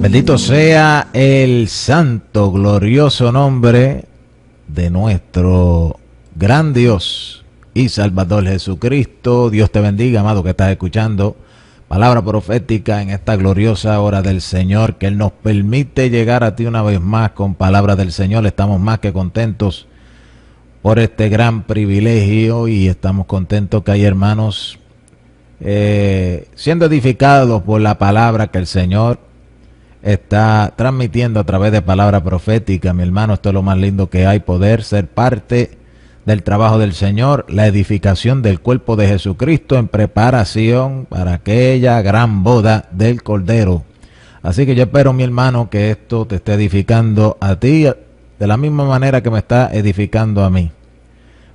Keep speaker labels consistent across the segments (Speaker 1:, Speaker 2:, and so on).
Speaker 1: Bendito sea el santo, glorioso nombre de nuestro gran Dios y Salvador Jesucristo. Dios te bendiga, amado, que estás escuchando palabra profética en esta gloriosa hora del Señor, que Él nos permite llegar a ti una vez más con palabra del Señor. Estamos más que contentos por este gran privilegio y estamos contentos que hay hermanos siendo edificados por la palabra que el Señor está transmitiendo a través de palabra profética. Mi hermano, esto es lo más lindo que hay, poder ser parte del trabajo del Señor, la edificación del cuerpo de Jesucristo en preparación para aquella gran boda del Cordero. Así que yo espero, mi hermano, que esto te esté edificando a ti de la misma manera que me está edificando a mí.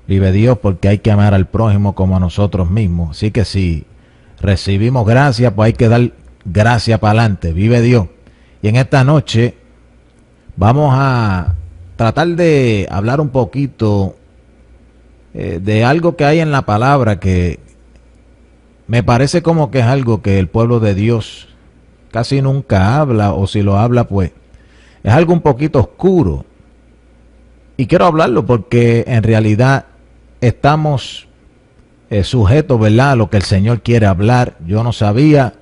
Speaker 1: Vive Dios, porque hay que amar al prójimo como a nosotros mismos. Así que si recibimos gracia, pues hay que dar gracia para adelante. Vive Dios. Y en esta noche vamos a tratar de hablar un poquito de algo que hay en la palabra que me parece como que es algo que el pueblo de Dios casi nunca habla, o si lo habla pues es algo un poquito oscuro. Y quiero hablarlo porque en realidad estamos sujetos, ¿verdad?, a lo que el Señor quiere hablar. Yo no sabía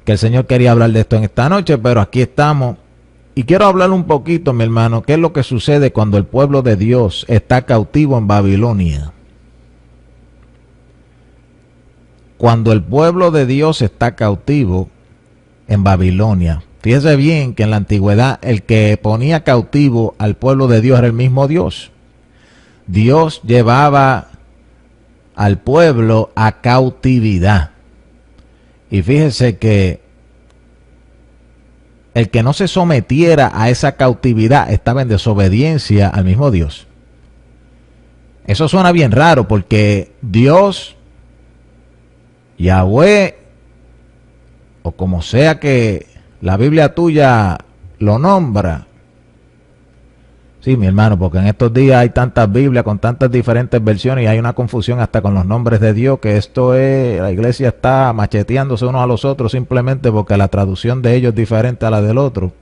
Speaker 1: que el Señor quería hablar de esto en esta noche, pero aquí estamos. Y quiero hablar un poquito, mi hermano, qué es lo que sucede cuando el pueblo de Dios está cautivo en Babilonia. Cuando el pueblo de Dios está cautivo en Babilonia. Fíjese bien que en la antigüedad el que ponía cautivo al pueblo de Dios era el mismo Dios. Dios llevaba al pueblo a cautividad. Y fíjese que el que no se sometiera a esa cautividad estaba en desobediencia al mismo Dios. Eso suena bien raro porque Dios, Yahweh, o como sea que la Biblia tuya lo nombra. Sí, mi hermano, porque en estos días hay tantas Biblias con tantas diferentes versiones y hay una confusión hasta con los nombres de Dios, que esto es, la iglesia está macheteándose unos a los otros simplemente porque la traducción de ellos es diferente a la del otro.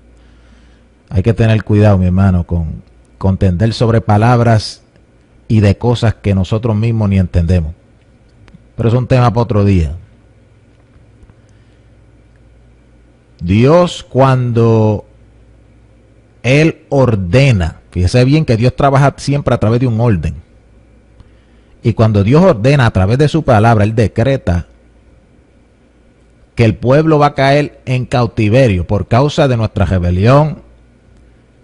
Speaker 1: Hay que tener cuidado, mi hermano, con entender sobre palabras y de cosas que nosotros mismos ni entendemos. Pero es un tema para otro día. Dios, cuando Él ordena, fíjese bien que Dios trabaja siempre a través de un orden. Y cuando Dios ordena a través de su palabra, Él decreta que el pueblo va a caer en cautiverio por causa de nuestra rebelión,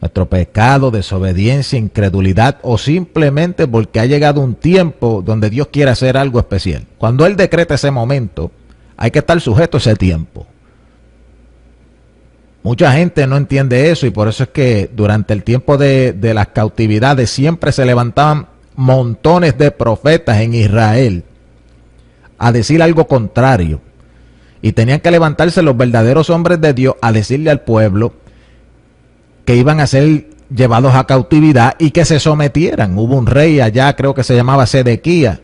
Speaker 1: nuestro pecado, desobediencia, incredulidad, o simplemente porque ha llegado un tiempo donde Dios quiere hacer algo especial. Cuando Él decreta ese momento, hay que estar sujeto a ese tiempo. Mucha gente no entiende eso y por eso es que durante el tiempo de las cautividades siempre se levantaban montones de profetas en Israel a decir algo contrario. Y tenían que levantarse los verdaderos hombres de Dios a decirle al pueblo que iban a ser llevados a cautividad y que se sometieran. Hubo un rey allá, creo que se llamaba Sedequías,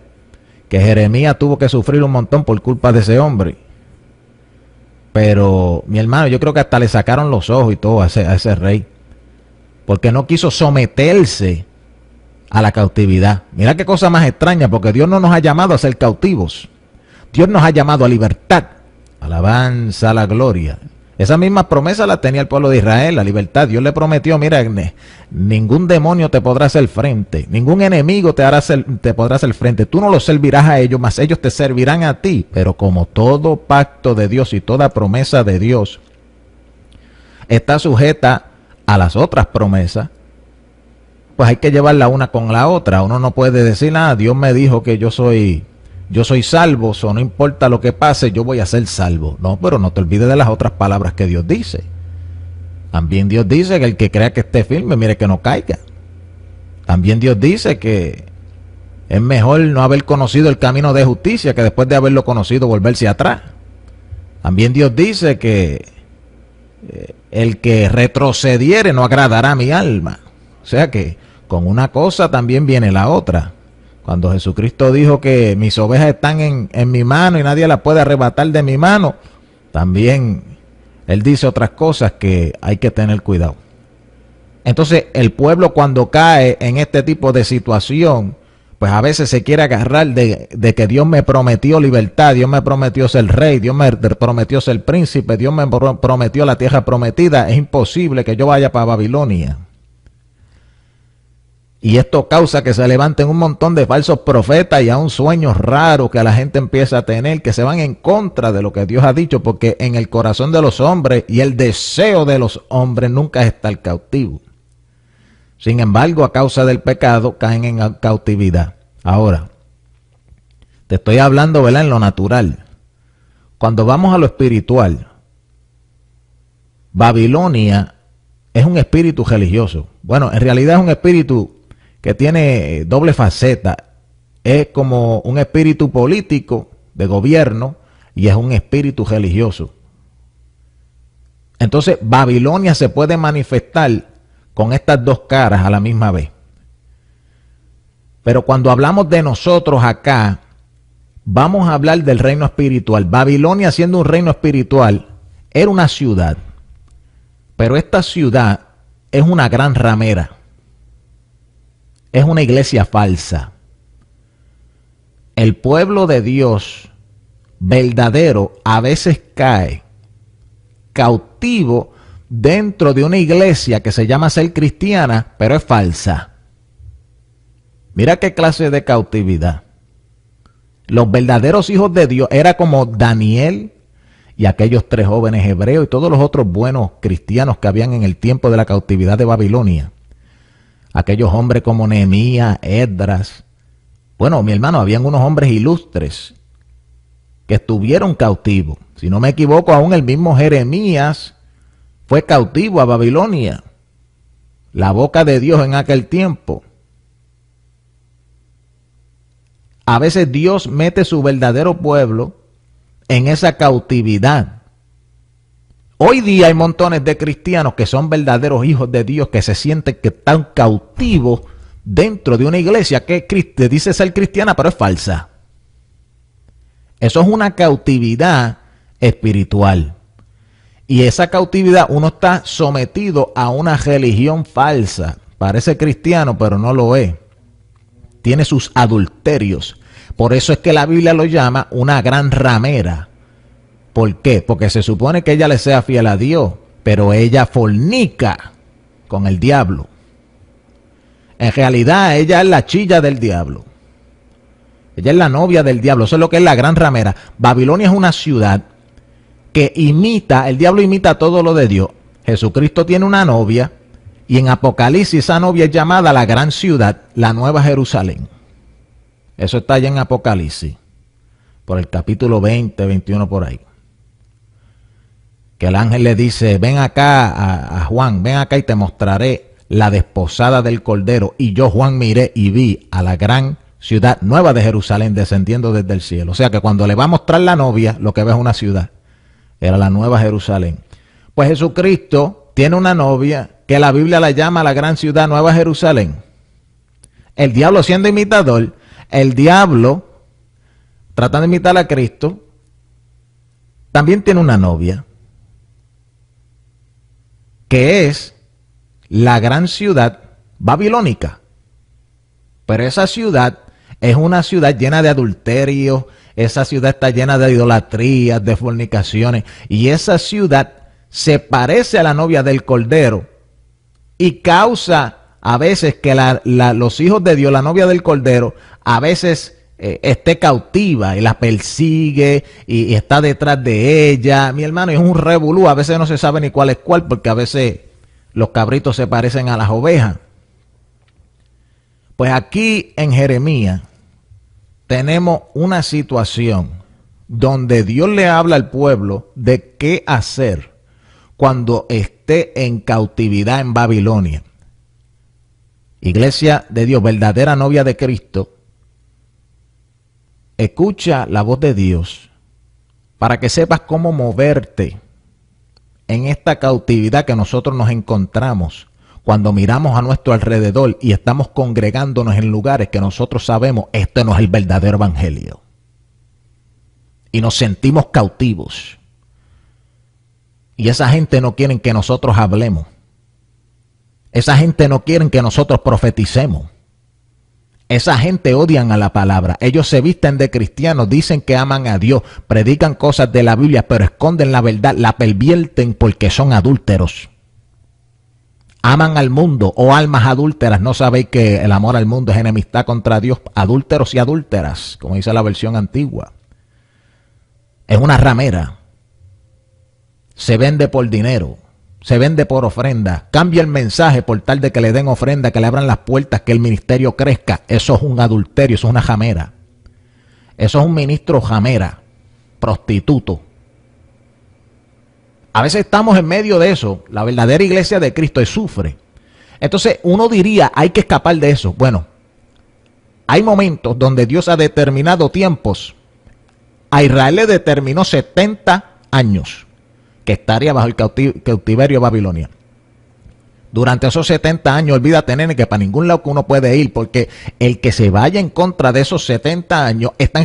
Speaker 1: que Jeremías tuvo que sufrir un montón por culpa de ese hombre. Pero, mi hermano, yo creo que hasta le sacaron los ojos y todo a ese rey, porque no quiso someterse a la cautividad. Mira qué cosa más extraña, porque Dios no nos ha llamado a ser cautivos. Dios nos ha llamado a libertad. Alabanza a la gloria. Esa misma promesa la tenía el pueblo de Israel, la libertad. Dios le prometió, mira, ningún demonio te podrá hacer frente, ningún enemigo te podrá hacer frente. Tú no los servirás a ellos, mas ellos te servirán a ti. Pero como todo pacto de Dios y toda promesa de Dios está sujeta a las otras promesas, pues hay que llevarla una con la otra. Uno no puede decir nada, Dios me dijo que yo soy salvo, o no importa lo que pase, yo voy a ser salvo. No, pero no te olvides de las otras palabras que Dios dice. También Dios dice que el que crea que esté firme, mire que no caiga. También Dios dice que es mejor no haber conocido el camino de justicia que después de haberlo conocido volverse atrás. También Dios dice que el que retrocediere no agradará a mi alma. O sea que con una cosa también viene la otra. Cuando Jesucristo dijo que mis ovejas están en mi mano y nadie las puede arrebatar de mi mano, también Él dice otras cosas que hay que tener cuidado. Entonces, el pueblo cuando cae en este tipo de situación, pues a veces se quiere agarrar de que Dios me prometió libertad, Dios me prometió ser rey, Dios me prometió ser príncipe, Dios me prometió la tierra prometida. Es imposible que yo vaya para Babilonia. Y esto causa que se levanten un montón de falsos profetas y aún sueños raros que la gente empieza a tener, que se van en contra de lo que Dios ha dicho, porque en el corazón de los hombres y el deseo de los hombres nunca es estar cautivo. Sin embargo, a causa del pecado, caen en cautividad. Ahora, te estoy hablando, ¿verdad?, en lo natural. Cuando vamos a lo espiritual, Babilonia es un espíritu religioso. Bueno, en realidad es un espíritu que tiene doble faceta. Es como un espíritu político de gobierno y es un espíritu religioso. Entonces, Babilonia se puede manifestar con estas dos caras a la misma vez. Pero cuando hablamos de nosotros acá, vamos a hablar del reino espiritual. Babilonia, siendo un reino espiritual, era una ciudad. Pero esta ciudad es una gran ramera. Es una iglesia falsa. El pueblo de Dios verdadero a veces cae cautivo dentro de una iglesia que se llama ser cristiana, pero es falsa. Mira qué clase de cautividad. Los verdaderos hijos de Dios era como Daniel y aquellos 3 jóvenes hebreos y todos los otros buenos cristianos que habían en el tiempo de la cautividad de Babilonia. Aquellos hombres como Nehemías, Esdras. Bueno, mi hermano, habían unos hombres ilustres que estuvieron cautivos. Si no me equivoco, aún el mismo Jeremías fue cautivo a Babilonia. La boca de Dios en aquel tiempo. A veces Dios mete su verdadero pueblo en esa cautividad. Hoy día hay montones de cristianos que son verdaderos hijos de Dios, que se sienten que están cautivos dentro de una iglesia que dice ser cristiana, pero es falsa. Eso es una cautividad espiritual. Y esa cautividad, uno está sometido a una religión falsa. Parece cristiano, pero no lo es. Tiene sus adulterios. Por eso es que la Biblia lo llama una gran ramera. ¿Por qué? Porque se supone que ella le sea fiel a Dios, pero ella fornica con el diablo. En realidad, ella es la chilla del diablo. Ella es la novia del diablo. Eso es lo que es la gran ramera. Babilonia es una ciudad que imita, el diablo imita todo lo de Dios. Jesucristo tiene una novia y en Apocalipsis esa novia es llamada la gran ciudad, la nueva Jerusalén. Eso está allá en Apocalipsis, por el capítulo 20, 21 por ahí. Que el ángel le dice, ven acá a Juan, ven acá y te mostraré la desposada del Cordero. Y yo, Juan, miré y vi a la gran ciudad nueva de Jerusalén descendiendo desde el cielo. O sea que cuando le va a mostrar la novia, lo que ve es una ciudad. Era la nueva Jerusalén. Pues Jesucristo tiene una novia que la Biblia la llama la gran ciudad, nueva Jerusalén. El diablo, siendo imitador, el diablo, tratando de imitar a Cristo, también tiene una novia, que es la gran ciudad babilónica. Pero esa ciudad es una ciudad llena de adulterio. Esa ciudad está llena de idolatrías, de fornicaciones. Y esa ciudad se parece a la novia del Cordero. Y causa a veces que los hijos de Dios, la novia del Cordero, a veces esté cautiva y la persigue y está detrás de ella. Mi hermano, es un revolú. A veces no se sabe ni cuál es cuál, porque a veces los cabritos se parecen a las ovejas. Pues aquí en Jeremías tenemos una situación donde Dios le habla al pueblo de qué hacer cuando esté en cautividad en Babilonia. Iglesia de Dios, verdadera novia de Cristo, escucha la voz de Dios para que sepas cómo moverte en esta cautividad que nosotros nos encontramos cuando miramos a nuestro alrededor y estamos congregándonos en lugares que nosotros sabemos este no es el verdadero evangelio. Y nos sentimos cautivos. Y esa gente no quiere que nosotros hablemos. Esa gente no quiere que nosotros profeticemos. Esa gente odian a la palabra. Ellos se visten de cristianos, dicen que aman a Dios, predican cosas de la Biblia, pero esconden la verdad, la pervierten porque son adúlteros. Aman al mundo, oh almas adúlteras. ¿No sabéis que el amor al mundo es enemistad contra Dios? Adúlteros y adúlteras, como dice la versión antigua. Es una ramera. Se vende por dinero. Se vende por ofrenda, cambia el mensaje por tal de que le den ofrenda, que le abran las puertas, que el ministerio crezca. Eso es un adulterio, eso es una jamera. Eso es un ministro jamera, prostituto. A veces estamos en medio de eso, la verdadera iglesia de Cristo sufre. Entonces uno diría, hay que escapar de eso. Bueno, hay momentos donde Dios ha determinado tiempos. A Israel le determinó 70 años. Que estaría bajo el cautiverio de Babilonia. Durante esos 70 años, olvídate, nene, que para ningún lado que uno puede ir, porque el que se vaya en contra de esos 70 años está en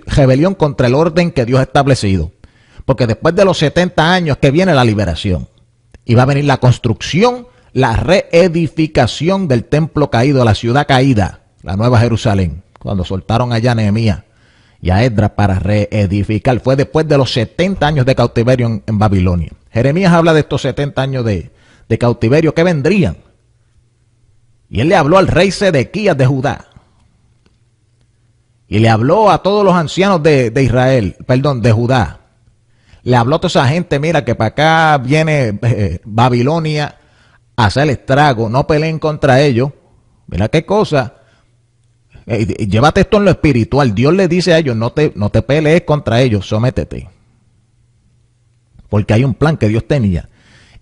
Speaker 1: rebelión contra el orden que Dios ha establecido. Porque después de los 70 años que viene la liberación, y va a venir la construcción, la reedificación del templo caído, la ciudad caída, la Nueva Jerusalén, cuando soltaron allá a Nehemías y a Esdras para reedificar. Fue después de los 70 años de cautiverio en Babilonia. Jeremías habla de estos 70 años de cautiverio que vendrían. Y él le habló al rey Sedequías de Judá. Y le habló a todos los ancianos de Israel, perdón, de Judá. Le habló a toda esa gente, mira que para acá viene Babilonia a hacer estrago, no peleen contra ellos. Mira qué cosa. Llévate esto en lo espiritual. Dios le dice a ellos, no te pelees contra ellos, sométete. Porque hay un plan que Dios tenía.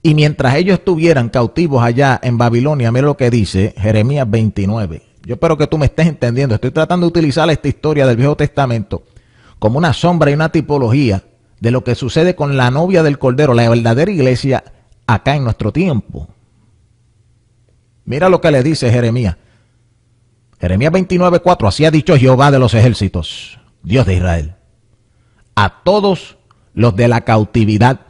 Speaker 1: Y mientras ellos estuvieran cautivos allá en Babilonia, mira lo que dice Jeremías 29. Yo espero que tú me estés entendiendo. Estoy tratando de utilizar esta historia del Viejo Testamento como una sombra y una tipología de lo que sucede con la novia del Cordero, la verdadera iglesia acá en nuestro tiempo. Mira lo que le dice Jeremías. Jeremías 29:4, así ha dicho Jehová de los ejércitos, Dios de Israel, a todos los de la cautividad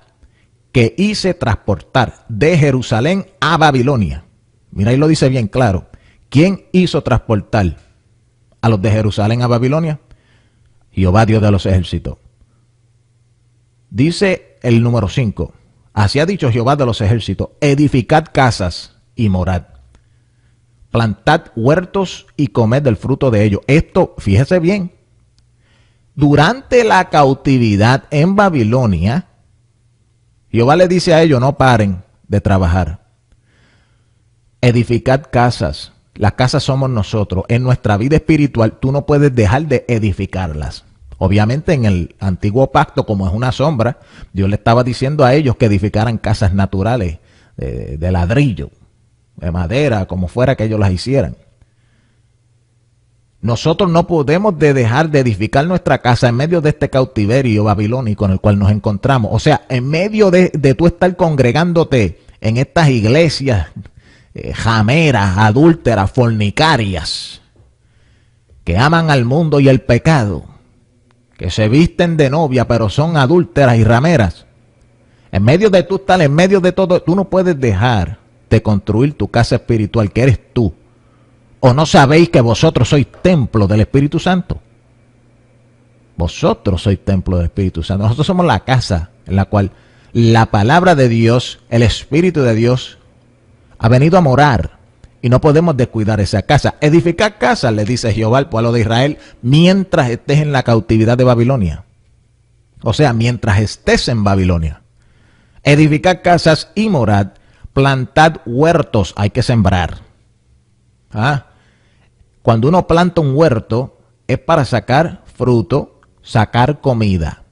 Speaker 1: que hice transportar de Jerusalén a Babilonia. Mira, ahí lo dice bien claro. ¿Quién hizo transportar a los de Jerusalén a Babilonia? Jehová, Dios de los ejércitos. Dice el número 5, así ha dicho Jehová de los ejércitos, edificad casas y morad. Plantad huertos y comed del fruto de ellos. Esto, fíjese bien, durante la cautividad en Babilonia, Jehová le dice a ellos, no paren de trabajar. Edificad casas. Las casas somos nosotros. En nuestra vida espiritual, tú no puedes dejar de edificarlas. Obviamente en el antiguo pacto, como es una sombra, Dios le estaba diciendo a ellos que edificaran casas naturales, de ladrillo, de madera, como fuera que ellos las hicieran. Nosotros no podemos dejar de edificar nuestra casa en medio de este cautiverio babilónico en el cual nos encontramos. O sea, en medio de tú estar congregándote en estas iglesias jameras, adúlteras, fornicarias, que aman al mundo y el pecado, que se visten de novia pero son adúlteras y rameras. En medio de tú estar, en medio de todo, tú no puedes dejar de construir tu casa espiritual, que eres tú. ¿O no sabéis que vosotros sois templo del Espíritu Santo? Vosotros sois templo del Espíritu Santo. Nosotros somos la casa en la cual la palabra de Dios, el Espíritu de Dios, ha venido a morar. Y no podemos descuidar esa casa. Edificar casas, le dice Jehová al pueblo de Israel, mientras estés en la cautividad de Babilonia. O sea, mientras estés en Babilonia. Edificar casas y morad. Plantad huertos, hay que sembrar. Cuando uno planta un huerto es para sacar fruto, sacar comida.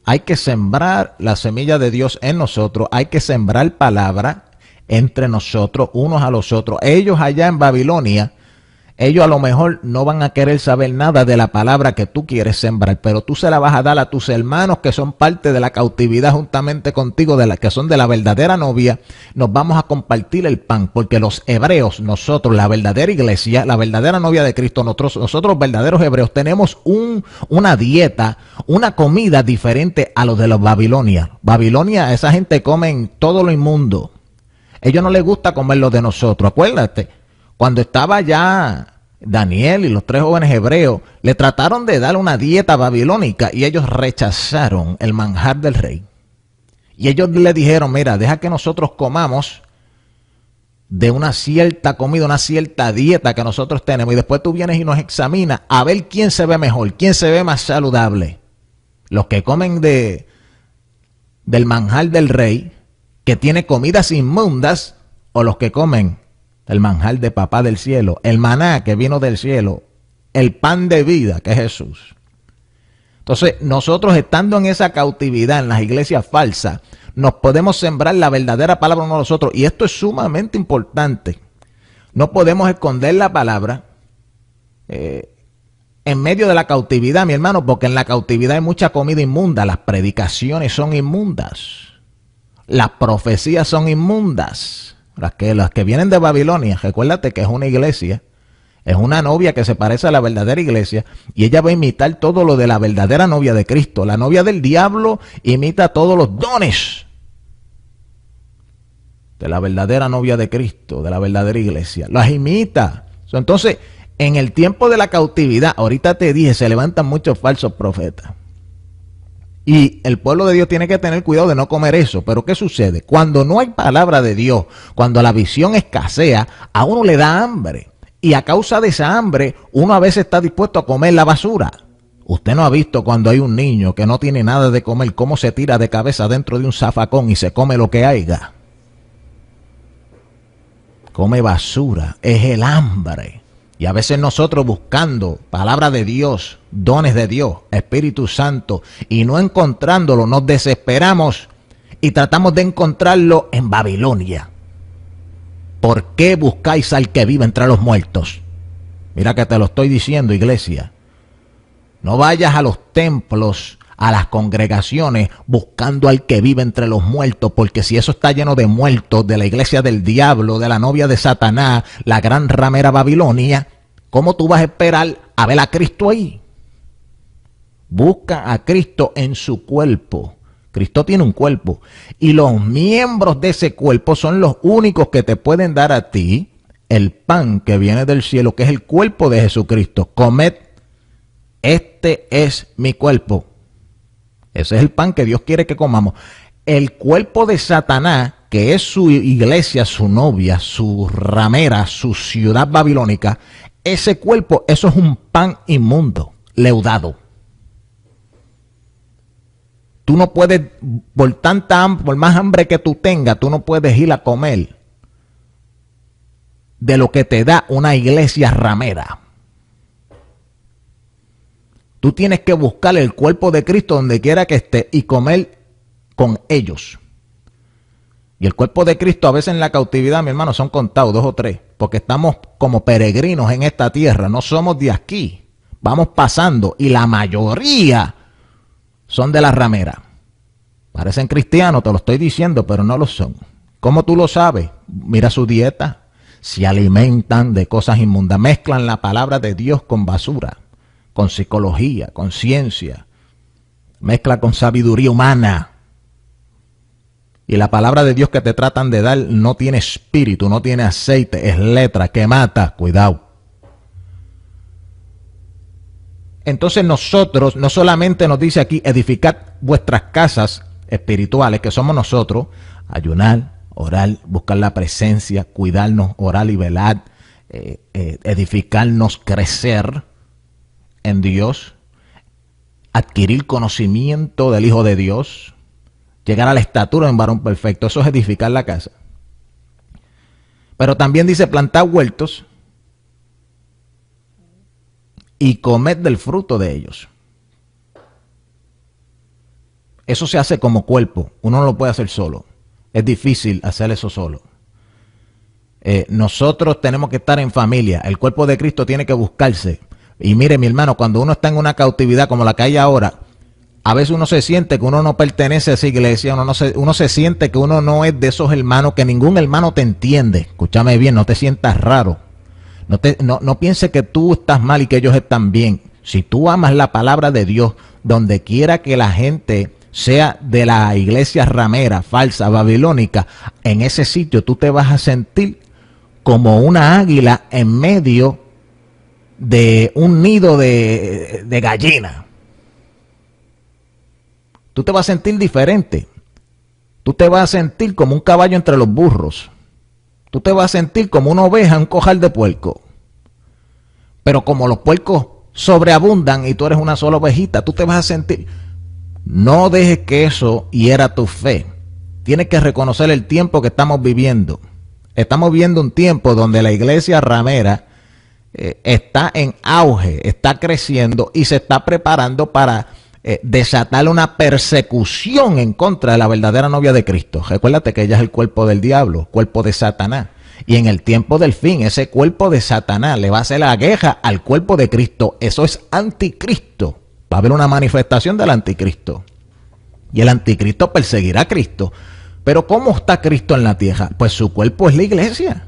Speaker 1: Hay que sembrar la semilla de Dios en nosotros, hay que sembrar palabra entre nosotros, unos a los otros. Ellos allá en Babilonia Ellos a lo mejor no van a querer saber nada de la palabra que tú quieres sembrar, pero tú se la vas a dar a tus hermanos que son parte de la cautividad juntamente contigo, de la que son de la verdadera novia. Nos vamos a compartir el pan, porque los hebreos, nosotros, la verdadera iglesia, la verdadera novia de Cristo, nosotros verdaderos hebreos, tenemos una dieta, una comida diferente a los de los babilonios. Babilonia, esa gente come todo lo inmundo. Ellos no les gusta comer lo de nosotros, acuérdate. Cuando estaba ya Daniel y los 3 jóvenes hebreos, le trataron de dar una dieta babilónica y ellos rechazaron el manjar del rey. Y ellos le dijeron, mira, deja que nosotros comamos de una cierta comida, una cierta dieta que nosotros tenemos, y después tú vienes y nos examinas a ver quién se ve mejor, quién se ve más saludable. Los que comen del manjar del rey, que tiene comidas inmundas, o los que comen el manjar de papá del cielo, el maná que vino del cielo, el pan de vida que es Jesús. Entonces, nosotros estando en esa cautividad, en las iglesias falsas, nos podemos sembrar la verdadera palabra uno a los otros. Y esto es sumamente importante. No podemos esconder la palabra en medio de la cautividad, mi hermano, porque en la cautividad hay mucha comida inmunda. Las predicaciones son inmundas. Las profecías son inmundas. Las que vienen de Babilonia, recuérdate que es una iglesia, es una novia que se parece a la verdadera iglesia, y ella va a imitar todo lo de la verdadera novia de Cristo. La novia del diablo imita todos los dones de la verdadera novia de Cristo, de la verdadera iglesia. Las imita. Entonces, en el tiempo de la cautividad, ahorita te dije, se levantan muchos falsos profetas. Y el pueblo de Dios tiene que tener cuidado de no comer eso. Pero ¿qué sucede? Cuando no hay palabra de Dios, cuando la visión escasea, a uno le da hambre. Y a causa de esa hambre, uno a veces está dispuesto a comer la basura. Usted no ha visto cuando hay un niño que no tiene nada de comer, cómo se tira de cabeza dentro de un zafacón y se come lo que haya. Come basura, es el hambre. Y a veces nosotros buscando palabra de Dios, dones de Dios, Espíritu Santo, y no encontrándolo, nos desesperamos y tratamos de encontrarlo en Babilonia. ¿Por qué buscáis al que vive entre los muertos? Mira que te lo estoy diciendo, iglesia. No vayas a los templos, a las congregaciones, buscando al que vive entre los muertos, porque si eso está lleno de muertos, de la iglesia del diablo, de la novia de Satanás, la gran ramera Babilonia, ¿cómo tú vas a esperar a ver a Cristo ahí? Busca a Cristo en su cuerpo. Cristo tiene un cuerpo, y los miembros de ese cuerpo son los únicos que te pueden dar a ti el pan que viene del cielo, que es el cuerpo de Jesucristo. Comed, este es mi cuerpo. Ese es el pan que Dios quiere que comamos. El cuerpo de Satanás, que es su iglesia, su novia, su ramera, su ciudad babilónica, ese cuerpo, eso es un pan inmundo, leudado. Tú no puedes, por más hambre que tú tengas, tú no puedes ir a comer de lo que te da una iglesia ramera. Tú tienes que buscar el cuerpo de Cristo donde quiera que esté y comer con ellos. Y el cuerpo de Cristo a veces en la cautividad, mi hermano, son contados 2 o 3, porque estamos como peregrinos en esta tierra, no somos de aquí, vamos pasando y la mayoría son de la ramera. Parecen cristianos, te lo estoy diciendo, pero no lo son. ¿Cómo tú lo sabes? Mira su dieta, se alimentan de cosas inmundas, mezclan la palabra de Dios con basura, con psicología, con ciencia, mezcla con sabiduría humana. Y la palabra de Dios que te tratan de dar no tiene espíritu, no tiene aceite, es letra que mata. Cuidado. Entonces nosotros, no solamente nos dice aquí, edificad vuestras casas espirituales, que somos nosotros, ayunar, orar, buscar la presencia, cuidarnos, orar y velar, edificarnos, crecer en Dios, adquirir conocimiento del Hijo de Dios, llegar a la estatura de un varón perfecto. Eso es edificar la casa. Pero también dice plantar huertos y comer del fruto de ellos. Eso se hace como cuerpo. Uno no lo puede hacer solo. Es difícil hacer eso solo. nosotros tenemos que estar en familia. El cuerpo de Cristo tiene que buscarse. Y mire, mi hermano, cuando uno está en una cautividad como la que hay ahora, a veces uno se siente que uno no pertenece a esa iglesia, uno se siente que uno no es de esos hermanos, que ningún hermano te entiende. Escúchame bien, no te sientas raro. No pienses que tú estás mal y que ellos están bien. Si tú amas la palabra de Dios, donde quiera que la gente sea de la iglesia ramera, falsa, babilónica, en ese sitio tú te vas a sentir como una águila en medio de un nido de gallina. Tú te vas a sentir diferente. Tú te vas a sentir como un caballo entre los burros. Tú te vas a sentir como una oveja en un corral de puerco. Pero como los puercos sobreabundan y tú eres una sola ovejita, tú te vas a sentir. No dejes que eso hiera tu fe. Tienes que reconocer el tiempo que estamos viviendo. Estamos viviendo un tiempo donde la iglesia ramera está en auge, está creciendo y se está preparando para desatar una persecución en contra de la verdadera novia de Cristo. Recuérdate que ella es el cuerpo del diablo, cuerpo de Satanás. Y en el tiempo del fin, ese cuerpo de Satanás le va a hacer la guerra al cuerpo de Cristo. Eso es anticristo. Va a haber una manifestación del anticristo. Y el anticristo perseguirá a Cristo. Pero ¿cómo está Cristo en la tierra? Pues su cuerpo es la iglesia.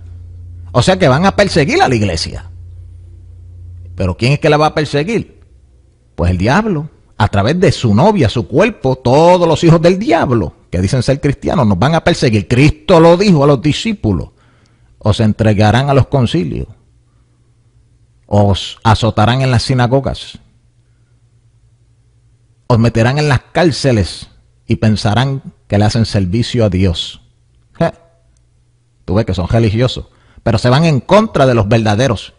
Speaker 1: O sea que van a perseguir a la iglesia. ¿Pero quién es que la va a perseguir? Pues el diablo. A través de su novia, su cuerpo, todos los hijos del diablo, que dicen ser cristianos, nos van a perseguir. Cristo lo dijo a los discípulos. Os entregarán a los concilios. Os azotarán en las sinagogas. Os meterán en las cárceles y pensarán que le hacen servicio a Dios. Tú ves que son religiosos, pero se van en contra de los verdaderos.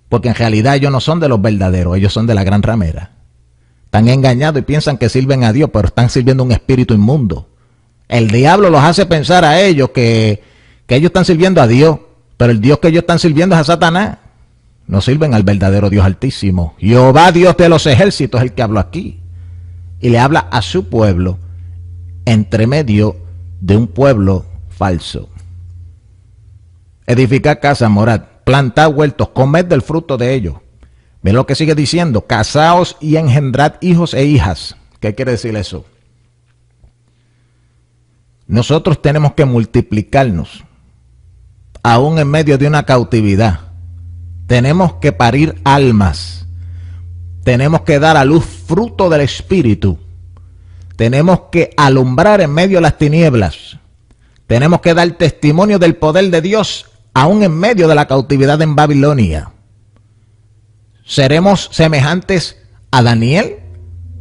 Speaker 1: Porque en realidad ellos no son de los verdaderos, ellos son de la gran ramera. Están engañados y piensan que sirven a Dios, pero están sirviendo a un espíritu inmundo. El diablo los hace pensar a ellos que ellos están sirviendo a Dios, pero el Dios que ellos están sirviendo es a Satanás. No sirven al verdadero Dios altísimo. Jehová, Dios de los ejércitos, es el que habló aquí. Y le habla a su pueblo entre medio de un pueblo falso. Edificad casa, morad, plantad huertos, comed del fruto de ellos. Ven lo que sigue diciendo, casaos y engendrad hijos e hijas. ¿Qué quiere decir eso? Nosotros tenemos que multiplicarnos, aún en medio de una cautividad. Tenemos que parir almas. Tenemos que dar a luz fruto del Espíritu. Tenemos que alumbrar en medio de las tinieblas. Tenemos que dar testimonio del poder de Dios, aún en medio de la cautividad en Babilonia. Seremos semejantes a Daniel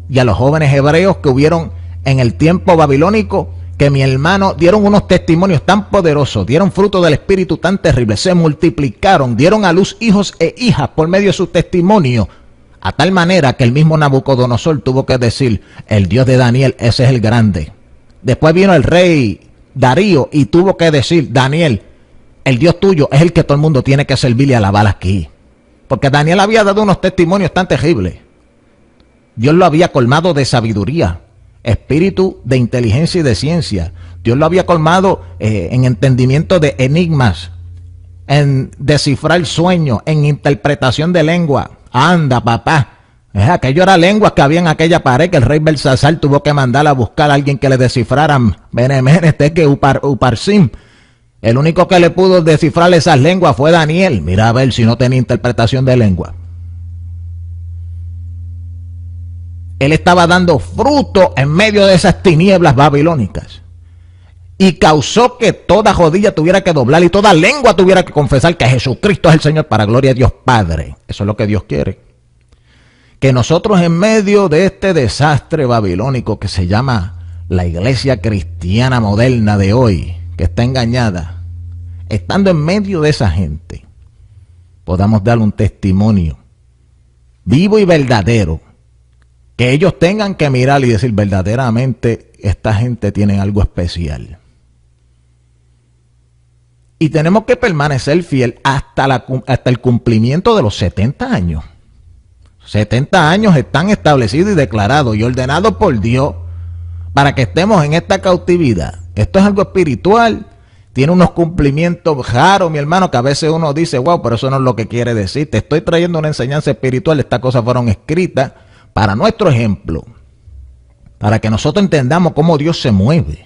Speaker 1: y a los jóvenes hebreos que hubieron en el tiempo babilónico, que mi hermano dieron unos testimonios tan poderosos, dieron fruto del Espíritu tan terrible, se multiplicaron, dieron a luz hijos e hijas por medio de su testimonio, a tal manera que el mismo Nabucodonosor tuvo que decir, el Dios de Daniel, ese es el grande. Después vino el rey Darío y tuvo que decir, Daniel, el Dios tuyo es el que todo el mundo tiene que servir y alabar aquí. Porque Daniel había dado unos testimonios tan terribles. Dios lo había colmado de sabiduría, espíritu de inteligencia y de ciencia. Dios lo había colmado en entendimiento de enigmas, en descifrar sueños, en interpretación de lengua. Anda, papá. Aquello era lenguas que había en aquella pared que el rey Belsasar tuvo que mandar a buscar a alguien que le descifraran. Uparsim. El único que le pudo descifrar esas lenguas fue Daniel. Mira a ver si no tenía interpretación de lengua. Él estaba dando fruto en medio de esas tinieblas babilónicas. Y causó que toda rodilla tuviera que doblar y toda lengua tuviera que confesar que Jesucristo es el Señor, para gloria a Dios Padre. Eso es lo que Dios quiere. Que nosotros en medio de este desastre babilónico que se llama la iglesia cristiana moderna de hoy, que está engañada, estando en medio de esa gente, podamos dar un testimonio vivo y verdadero, que ellos tengan que mirar y decir, verdaderamente esta gente tiene algo especial. Y tenemos que permanecer fiel hasta el cumplimiento de los 70 años. 70 años están establecidos y declarados y ordenados por Dios para que estemos en esta cautividad. Esto es algo espiritual. tiene unos cumplimientos raros, mi hermano, que a veces uno dice, wow, pero eso no es lo que quiere decir. Te estoy trayendo una enseñanza espiritual. Estas cosas fueron escritas para nuestro ejemplo, para que nosotros entendamos cómo Dios se mueve.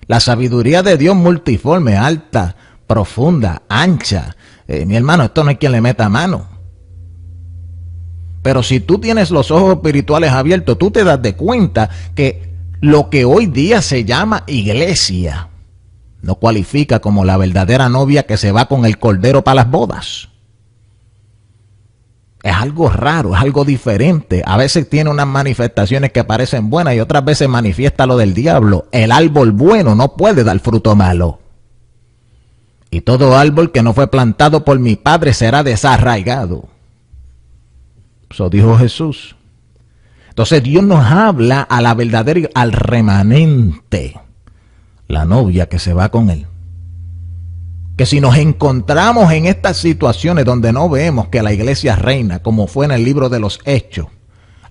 Speaker 1: La sabiduría de Dios multiforme, alta, profunda, ancha. Mi hermano, esto no hay quien le meta mano. Pero si tú tienes los ojos espirituales abiertos, tú te das de cuenta que lo que hoy día se llama iglesia no cualifica como la verdadera novia que se va con el cordero para las bodas. Es algo raro, es algo diferente. A veces tiene unas manifestaciones que parecen buenas y otras veces manifiesta lo del diablo. El árbol bueno no puede dar fruto malo. Y todo árbol que no fue plantado por mi Padre será desarraigado. Eso dijo Jesús. Entonces Dios nos habla a la verdadera, al remanente, la novia que se va con él. Que si nos encontramos en estas situaciones donde no vemos que la iglesia reina, como fue en el libro de los Hechos,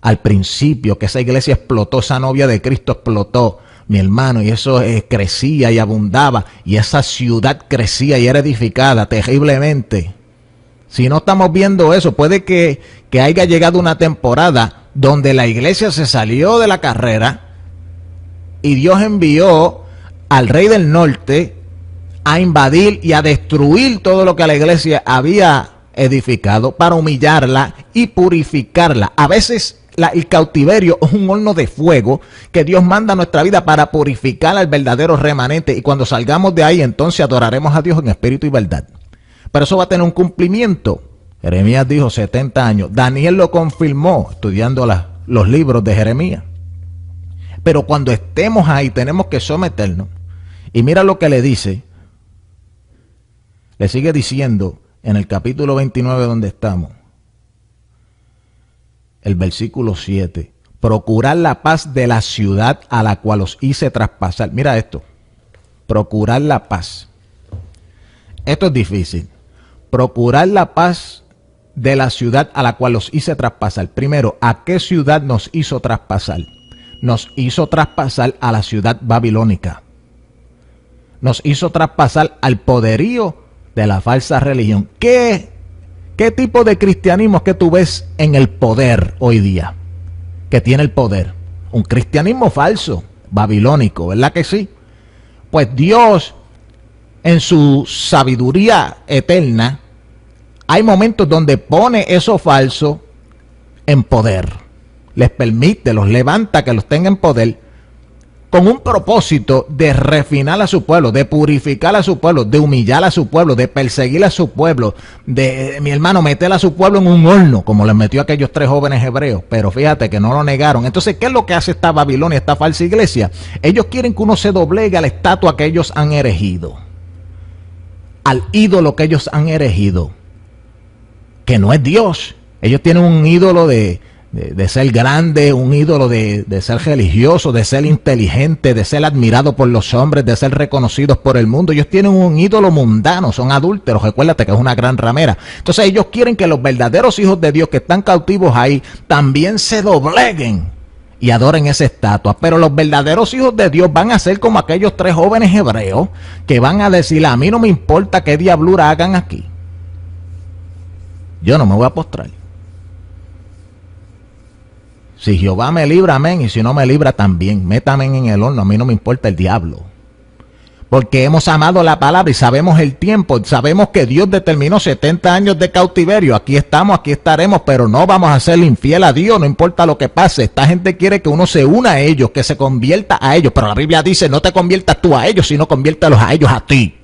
Speaker 1: al principio que esa iglesia explotó, esa novia de Cristo explotó, mi hermano, y eso crecía y abundaba, y esa ciudad crecía y era edificada terriblemente. Si no estamos viendo eso, puede que haya llegado una temporada donde la iglesia se salió de la carrera y Dios envió al rey del norte a invadir y a destruir todo lo que la iglesia había edificado para humillarla y purificarla. A veces el cautiverio es un horno de fuego que Dios manda a nuestra vida para purificar al verdadero remanente, y cuando salgamos de ahí entonces adoraremos a Dios en espíritu y verdad. Pero eso va a tener un cumplimiento. Jeremías dijo 70 años. Daniel lo confirmó estudiando los libros de Jeremías. Pero cuando estemos ahí tenemos que someternos. Y mira lo que le dice. Le sigue diciendo en el capítulo 29 donde estamos. El versículo 7. Procurar la paz de la ciudad a la cual os hice traspasar. Mira esto. Procurar la paz. Esto es difícil. Procurar la paz de la ciudad a la cual los hice traspasar. Primero, ¿a qué ciudad nos hizo traspasar? Nos hizo traspasar a la ciudad babilónica. Nos hizo traspasar al poderío de la falsa religión. ¿Qué tipo de cristianismo es que tú ves en el poder hoy día? Que tiene el poder. Un cristianismo falso, babilónico, ¿verdad que sí? Pues Dios, en su sabiduría eterna, hay momentos donde pone eso falso en poder. Les permite, los levanta, que los tenga en poder, con un propósito de refinar a su pueblo, de purificar a su pueblo, de humillar a su pueblo, de perseguir a su pueblo, de, mi hermano, meter a su pueblo en un horno, como les metió a aquellos 3 jóvenes hebreos. Pero fíjate que no lo negaron. Entonces, ¿qué es lo que hace esta Babilonia, esta falsa iglesia? Ellos quieren que uno se doblegue a la estatua que ellos han erigido, al ídolo que ellos han erigido, que no es Dios. Ellos tienen un ídolo de ser grande, un ídolo de ser religioso, de ser inteligente, de ser admirado por los hombres, de ser reconocidos por el mundo. Ellos tienen un ídolo mundano, son adúlteros, recuérdate que es una gran ramera. Entonces ellos quieren que los verdaderos hijos de Dios que están cautivos ahí también se dobleguen y adoren esa estatua. Pero los verdaderos hijos de Dios van a ser como aquellos 3 jóvenes hebreos que van a decir: a mí no me importa qué diablura hagan aquí, yo no me voy a postrar. Si Jehová me libra, amén, y si no me libra también, métame en el horno, a mí no me importa el diablo. Porque hemos amado la palabra y sabemos el tiempo, sabemos que Dios determinó 70 años de cautiverio. Aquí estamos, aquí estaremos, pero no vamos a ser infiel a Dios, no importa lo que pase. Esta gente quiere que uno se una a ellos, que se convierta a ellos, pero la Biblia dice: no te conviertas tú a ellos, sino conviértalos a ellos a ti.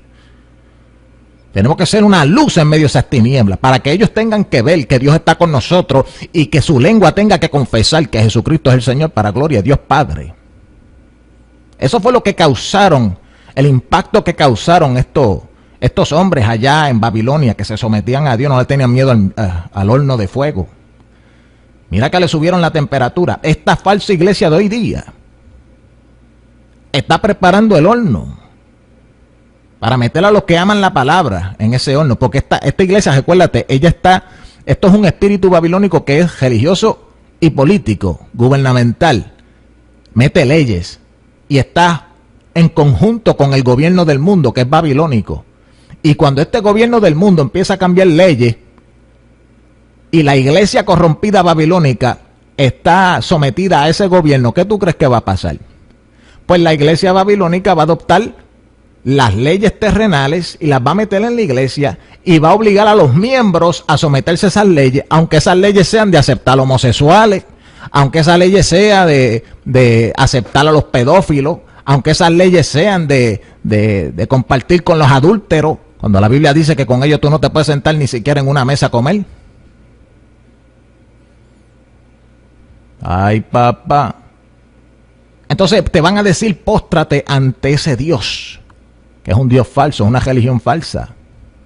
Speaker 1: Tenemos que ser una luz en medio de esas tinieblas, para que ellos tengan que ver que Dios está con nosotros y que su lengua tenga que confesar que Jesucristo es el Señor, para gloria a Dios Padre. Eso fue lo que causaron, el impacto que causaron estos hombres allá en Babilonia, que se sometían a Dios, no le tenían miedo al horno de fuego. Mira que le subieron la temperatura. Esta falsa iglesia de hoy día está preparando el horno para meter a los que aman la palabra en ese horno. Porque esta iglesia, recuérdate, esto es un espíritu babilónico que es religioso y político, gubernamental. Mete leyes y está en conjunto con el gobierno del mundo, que es babilónico. Y cuando este gobierno del mundo empieza a cambiar leyes y la iglesia corrompida babilónica está sometida a ese gobierno, ¿qué tú crees que va a pasar? Pues la iglesia babilónica va a adoptar las leyes terrenales y las va a meter en la iglesia y va a obligar a los miembros a someterse a esas leyes, aunque esas leyes sean de aceptar a homosexuales, aunque esas leyes sean de aceptar a los pedófilos, aunque esas leyes sean de compartir con los adúlteros, cuando la Biblia dice que con ellos tú no te puedes sentar ni siquiera en una mesa a comer. Ay, papá. Entonces te van a decir, póstrate ante ese Dios, que es un Dios falso, es una religión falsa.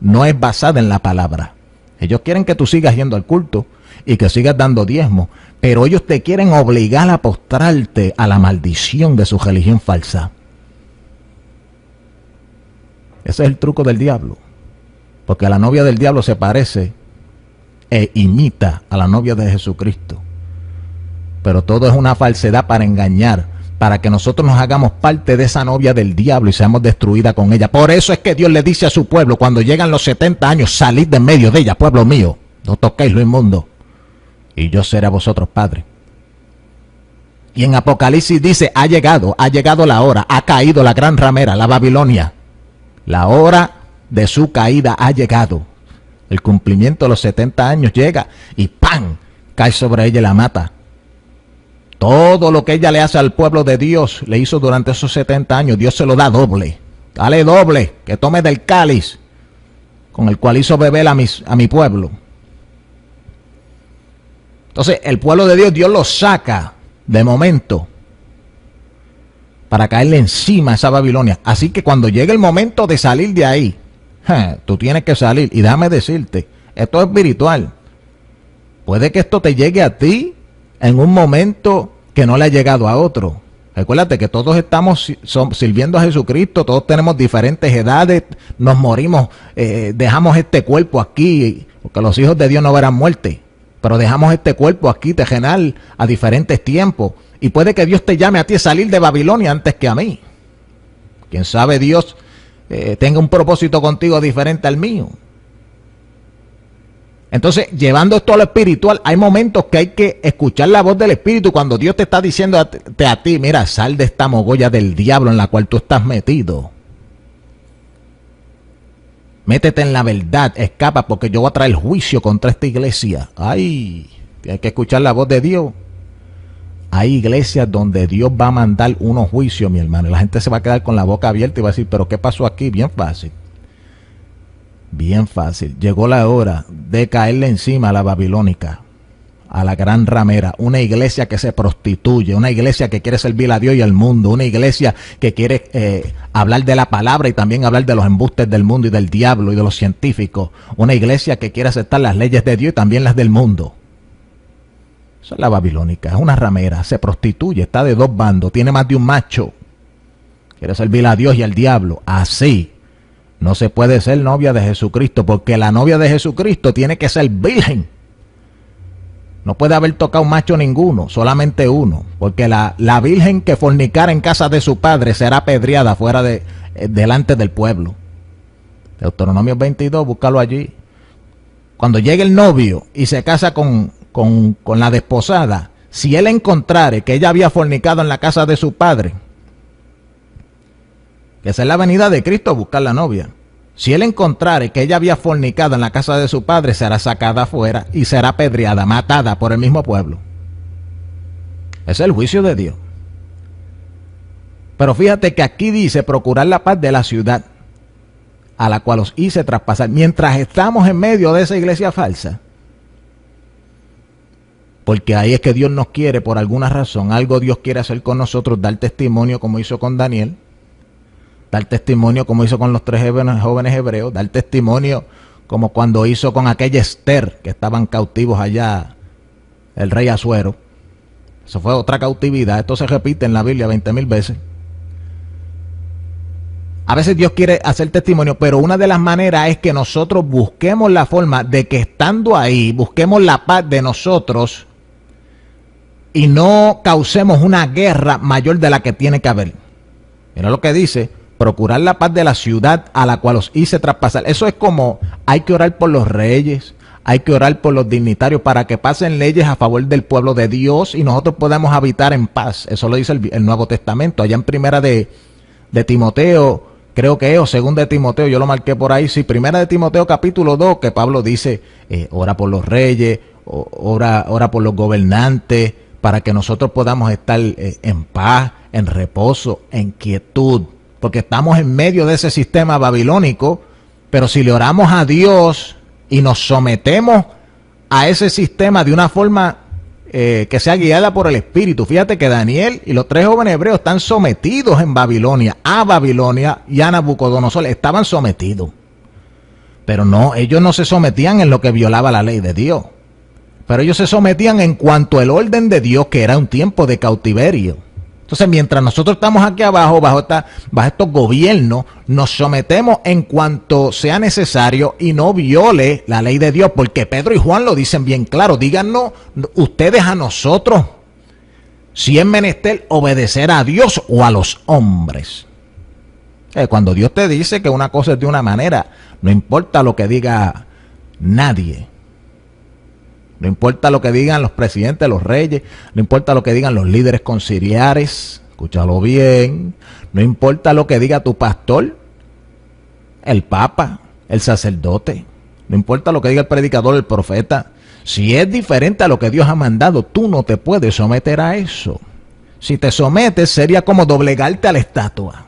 Speaker 1: No es basada en la palabra. Ellos quieren que tú sigas yendo al culto y que sigas dando diezmo, pero ellos te quieren obligar a postrarte a la maldición de su religión falsa. Ese es el truco del diablo, porque la novia del diablo se parece e imita a la novia de Jesucristo, pero todo es una falsedad para engañar, para que nosotros nos hagamos parte de esa novia del diablo y seamos destruida con ella. Por eso es que Dios le dice a su pueblo, cuando llegan los 70 años, salid de en medio de ella, pueblo mío, no toquéis lo inmundo, y yo seré a vosotros padre. Y en Apocalipsis dice, ha llegado la hora, ha caído la gran ramera, la Babilonia. La hora de su caída ha llegado. El cumplimiento de los 70 años llega y ¡pam!, cae sobre ella y la mata. Todo lo que ella le hace al pueblo de Dios, le hizo durante esos 70 años, Dios se lo da doble. Dale doble, que tome del cáliz con el cual hizo beber a mi pueblo. Entonces, el pueblo de Dios, Dios lo saca de momento para caerle encima a esa Babilonia. Así que cuando llegue el momento de salir de ahí, tú tienes que salir. Y déjame decirte, esto es espiritual. Puede que esto te llegue a ti en un momento que no le ha llegado a otro. Recuérdate que todos estamos sirviendo a Jesucristo, todos tenemos diferentes edades, nos morimos, dejamos este cuerpo aquí, porque los hijos de Dios no verán muerte, pero dejamos este cuerpo aquí terrenal a diferentes tiempos. Y puede que Dios te llame a ti a salir de Babilonia antes que a mí. Quién sabe, Dios tenga un propósito contigo diferente al mío. Entonces, llevando esto a lo espiritual, hay momentos que hay que escuchar la voz del Espíritu cuando Dios te está diciendo a ti, mira, sal de esta mogolla del diablo en la cual tú estás metido. Métete en la verdad, escapa, porque yo voy a traer juicio contra esta iglesia. Ay, hay que escuchar la voz de Dios. Hay iglesias donde Dios va a mandar unos juicios, mi hermano, y la gente se va a quedar con la boca abierta y va a decir, pero ¿qué pasó aquí? Bien fácil. Bien fácil. Llegó la hora de caerle encima a la babilónica, a la gran ramera, una iglesia que se prostituye, una iglesia que quiere servir a Dios y al mundo, una iglesia que quiere hablar de la palabra y también hablar de los embustes del mundo y del diablo y de los científicos, una iglesia que quiere aceptar las leyes de Dios y también las del mundo. Esa es la babilónica, es una ramera, se prostituye, está de dos bandos, tiene más de un macho, quiere servir a Dios y al diablo. Así no se puede ser novia de Jesucristo, porque la novia de Jesucristo tiene que ser virgen. No puede haber tocado macho ninguno, solamente uno, porque la virgen que fornicara en casa de su padre será apedreada fuera delante del pueblo. Deuteronomio 22, búscalo allí. Cuando llegue el novio y se casa con la desposada, si él encontrare que ella había fornicado en la casa de su padre, que esa es la venida de Cristo a buscar la novia. Si él encontrare que ella había fornicado en la casa de su padre, será sacada afuera y será apedreada, matada por el mismo pueblo. Ese es el juicio de Dios. Pero fíjate que aquí dice procurar la paz de la ciudad a la cual os hice traspasar. Mientras estamos en medio de esa iglesia falsa, porque ahí es que Dios nos quiere por alguna razón, algo Dios quiere hacer con nosotros, dar testimonio como hizo con Daniel, dar testimonio como hizo con los 3 jóvenes hebreos, dar testimonio como cuando hizo con aquella Esther, que estaban cautivos allá, el rey Asuero. Eso fue otra cautividad, esto se repite en la Biblia 20,000 veces. A veces Dios quiere hacer testimonio, pero una de las maneras es que nosotros busquemos la forma de que estando ahí, busquemos la paz de nosotros y no causemos una guerra mayor de la que tiene que haber. Mira lo que dice: procurar la paz de la ciudad a la cual os hice traspasar. Eso es como hay que orar por los reyes, hay que orar por los dignitarios para que pasen leyes a favor del pueblo de Dios y nosotros podamos habitar en paz. Eso lo dice el Nuevo Testamento. Allá en primera de Timoteo, creo que es, o segunda de Timoteo, yo lo marqué por ahí. Sí, primera de Timoteo capítulo 2, que Pablo dice, ora por los reyes, ora por los gobernantes, para que nosotros podamos estar en paz, en reposo, en quietud. Porque estamos en medio de ese sistema babilónico, pero si le oramos a Dios y nos sometemos a ese sistema de una forma que sea guiada por el Espíritu. Fíjate que Daniel y los 3 jóvenes hebreos están sometidos en Babilonia, a Babilonia y a Nabucodonosor. Estaban sometidos. Pero no, ellos no se sometían en lo que violaba la ley de Dios. Pero ellos se sometían en cuanto al orden de Dios, que era un tiempo de cautiverio. Entonces, mientras nosotros estamos aquí abajo, bajo estos gobiernos, nos sometemos en cuanto sea necesario y no viole la ley de Dios, porque Pedro y Juan lo dicen bien claro. Díganos ustedes a nosotros si es menester obedecer a Dios o a los hombres. Cuando Dios te dice que una cosa es de una manera, no importa lo que diga nadie. No importa lo que digan los presidentes, los reyes, no importa lo que digan los líderes conciliares, escúchalo bien, no importa lo que diga tu pastor, el papa, el sacerdote, no importa lo que diga el predicador, el profeta, si es diferente a lo que Dios ha mandado, tú no te puedes someter a eso. Si te sometes sería como doblegarte a la estatua.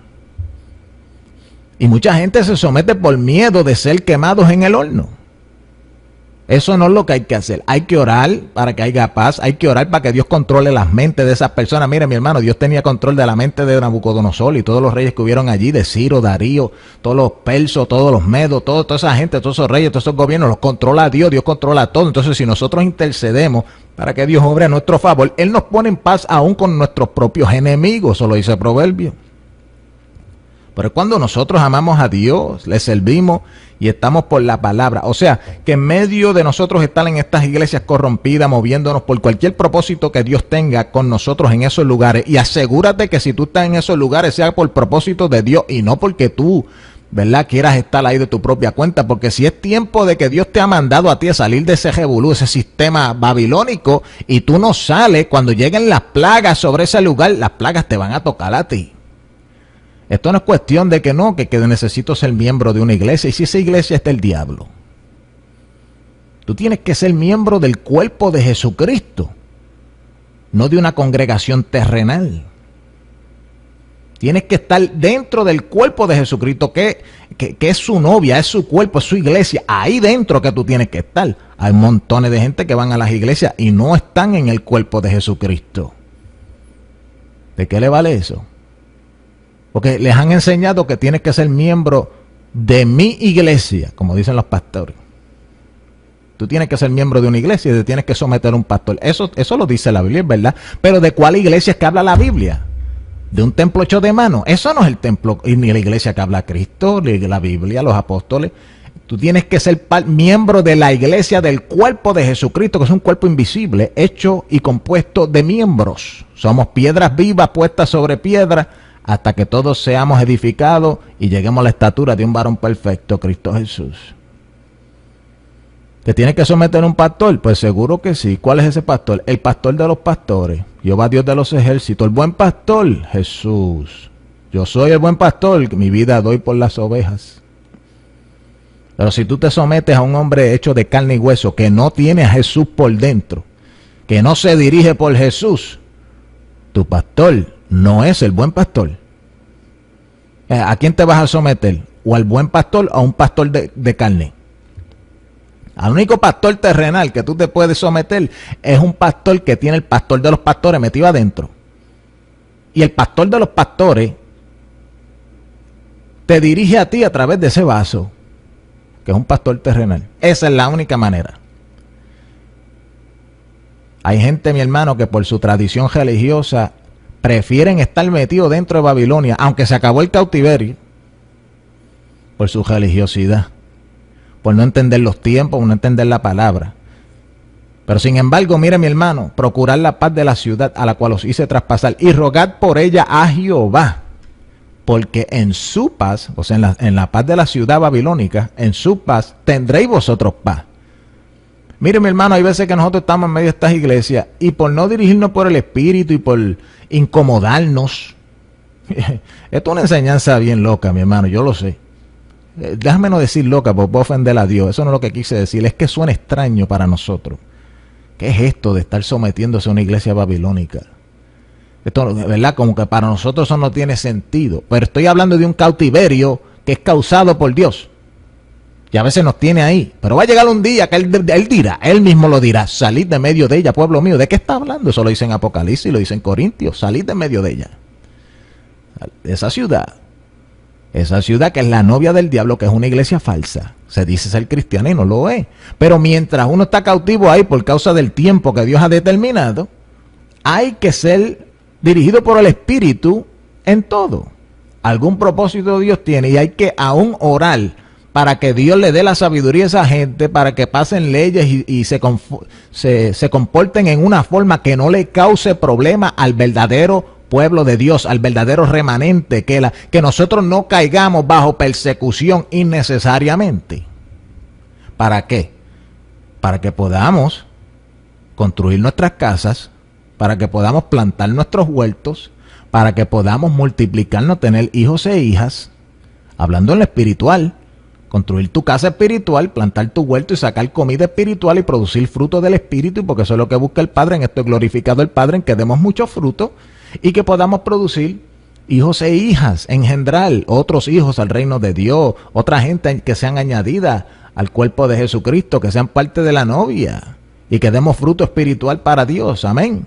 Speaker 1: Y mucha gente se somete por miedo de ser quemados en el horno. Eso no es lo que hay que hacer. Hay que orar para que haya paz. Hay que orar para que Dios controle las mentes de esas personas. Mira, mi hermano, Dios tenía control de la mente de Nabucodonosor y todos los reyes que hubieron allí, de Ciro, Darío, todos los persos, todos los medos, toda esa gente, todos esos reyes, todos esos gobiernos, los controla Dios. Dios controla todo. Entonces, si nosotros intercedemos para que Dios obre a nuestro favor, Él nos pone en paz aún con nuestros propios enemigos. Eso lo dice el Proverbio. Pero cuando nosotros amamos a Dios, le servimos y estamos por la palabra. O sea, que en medio de nosotros estar en estas iglesias corrompidas, moviéndonos por cualquier propósito que Dios tenga con nosotros en esos lugares. Y asegúrate que si tú estás en esos lugares sea por propósito de Dios y no porque tú, ¿verdad?, quieras estar ahí de tu propia cuenta. Porque si es tiempo de que Dios te ha mandado a ti a salir de ese revolú, ese sistema babilónico, y tú no sales, cuando lleguen las plagas sobre ese lugar, las plagas te van a tocar a ti. Esto no es cuestión de que no, que necesito ser miembro de una iglesia. Y si esa iglesia es del diablo, tú tienes que ser miembro del cuerpo de Jesucristo, no de una congregación terrenal. Tienes que estar dentro del cuerpo de Jesucristo, que es su novia, es su cuerpo, es su iglesia. Ahí dentro que tú tienes que estar. Hay montones de gente que van a las iglesias y no están en el cuerpo de Jesucristo. ¿De qué le vale eso? Porque les han enseñado que tienes que ser miembro de mi iglesia, como dicen los pastores. Tú tienes que ser miembro de una iglesia y te tienes que someter a un pastor. Eso lo dice la Biblia, ¿verdad? Pero ¿de cuál iglesia es que habla la Biblia? ¿De un templo hecho de mano? Eso no es el templo, ni la iglesia que habla Cristo, ni la Biblia, los apóstoles. Tú tienes que ser miembro de la iglesia, del cuerpo de Jesucristo, que es un cuerpo invisible, hecho y compuesto de miembros. Somos piedras vivas puestas sobre piedras, hasta que todos seamos edificados y lleguemos a la estatura de un varón perfecto, Cristo Jesús. ¿Te tienes que someter a un pastor? Pues seguro que sí. ¿Cuál es ese pastor? El pastor de los pastores, Jehová Dios de los ejércitos, el buen pastor, Jesús. Yo soy el buen pastor, mi vida doy por las ovejas. Pero si tú te sometes a un hombre hecho de carne y hueso, que no tiene a Jesús por dentro, que no se dirige por Jesús, tu pastor no es el buen pastor. ¿A quién te vas a someter? ¿O al buen pastor o a un pastor de carne? Al único pastor terrenal que tú te puedes someter es un pastor que tiene el pastor de los pastores metido adentro. Y el pastor de los pastores te dirige a ti a través de ese vaso, que es un pastor terrenal. Esa es la única manera. Hay gente, mi hermano, que por su tradición religiosa prefieren estar metidos dentro de Babilonia, aunque se acabó el cautiverio, por su religiosidad, por no entender los tiempos, por no entender la palabra. Pero sin embargo, mire, mi hermano, procurar la paz de la ciudad a la cual os hice traspasar y rogad por ella a Jehová, porque en su paz, o sea, en la paz de la ciudad babilónica, en su paz tendréis vosotros paz. Mire, mi hermano, hay veces que nosotros estamos en medio de estas iglesias y por no dirigirnos por el Espíritu y por incomodarnos, esto es una enseñanza bien loca, mi hermano, yo lo sé. Déjame no decir loca, porque puedo ofender a Dios. Eso no es lo que quise decir, es que suena extraño para nosotros. ¿Qué es esto de estar sometiéndose a una iglesia babilónica? Esto, ¿verdad? Como que para nosotros eso no tiene sentido. Pero estoy hablando de un cautiverio que es causado por Dios. Y a veces nos tiene ahí. Pero va a llegar un día que él dirá, él mismo lo dirá, salid de medio de ella, pueblo mío. ¿De qué está hablando? Eso lo dice en Apocalipsis, lo dice en Corintios, salid de medio de ella. Esa ciudad que es la novia del diablo, que es una iglesia falsa. Se dice ser cristiana y no lo es. Pero mientras uno está cautivo ahí por causa del tiempo que Dios ha determinado, hay que ser dirigido por el Espíritu en todo. Algún propósito Dios tiene y hay que aún orar para que Dios le dé la sabiduría a esa gente, para que pasen leyes y se comporten en una forma que no le cause problema al verdadero pueblo de Dios, al verdadero remanente, que nosotros no caigamos bajo persecución innecesariamente. ¿Para qué? Para que podamos construir nuestras casas, para que podamos plantar nuestros huertos, para que podamos multiplicarnos, tener hijos e hijas, hablando en lo espiritual, construir tu casa espiritual, plantar tu huerto y sacar comida espiritual y producir fruto del Espíritu, porque eso es lo que busca el Padre. En esto es glorificado el Padre, en que demos mucho fruto y que podamos producir hijos e hijas, engendrar otros hijos al reino de Dios, otra gente que sean añadida al cuerpo de Jesucristo, que sean parte de la novia y que demos fruto espiritual para Dios. Amén.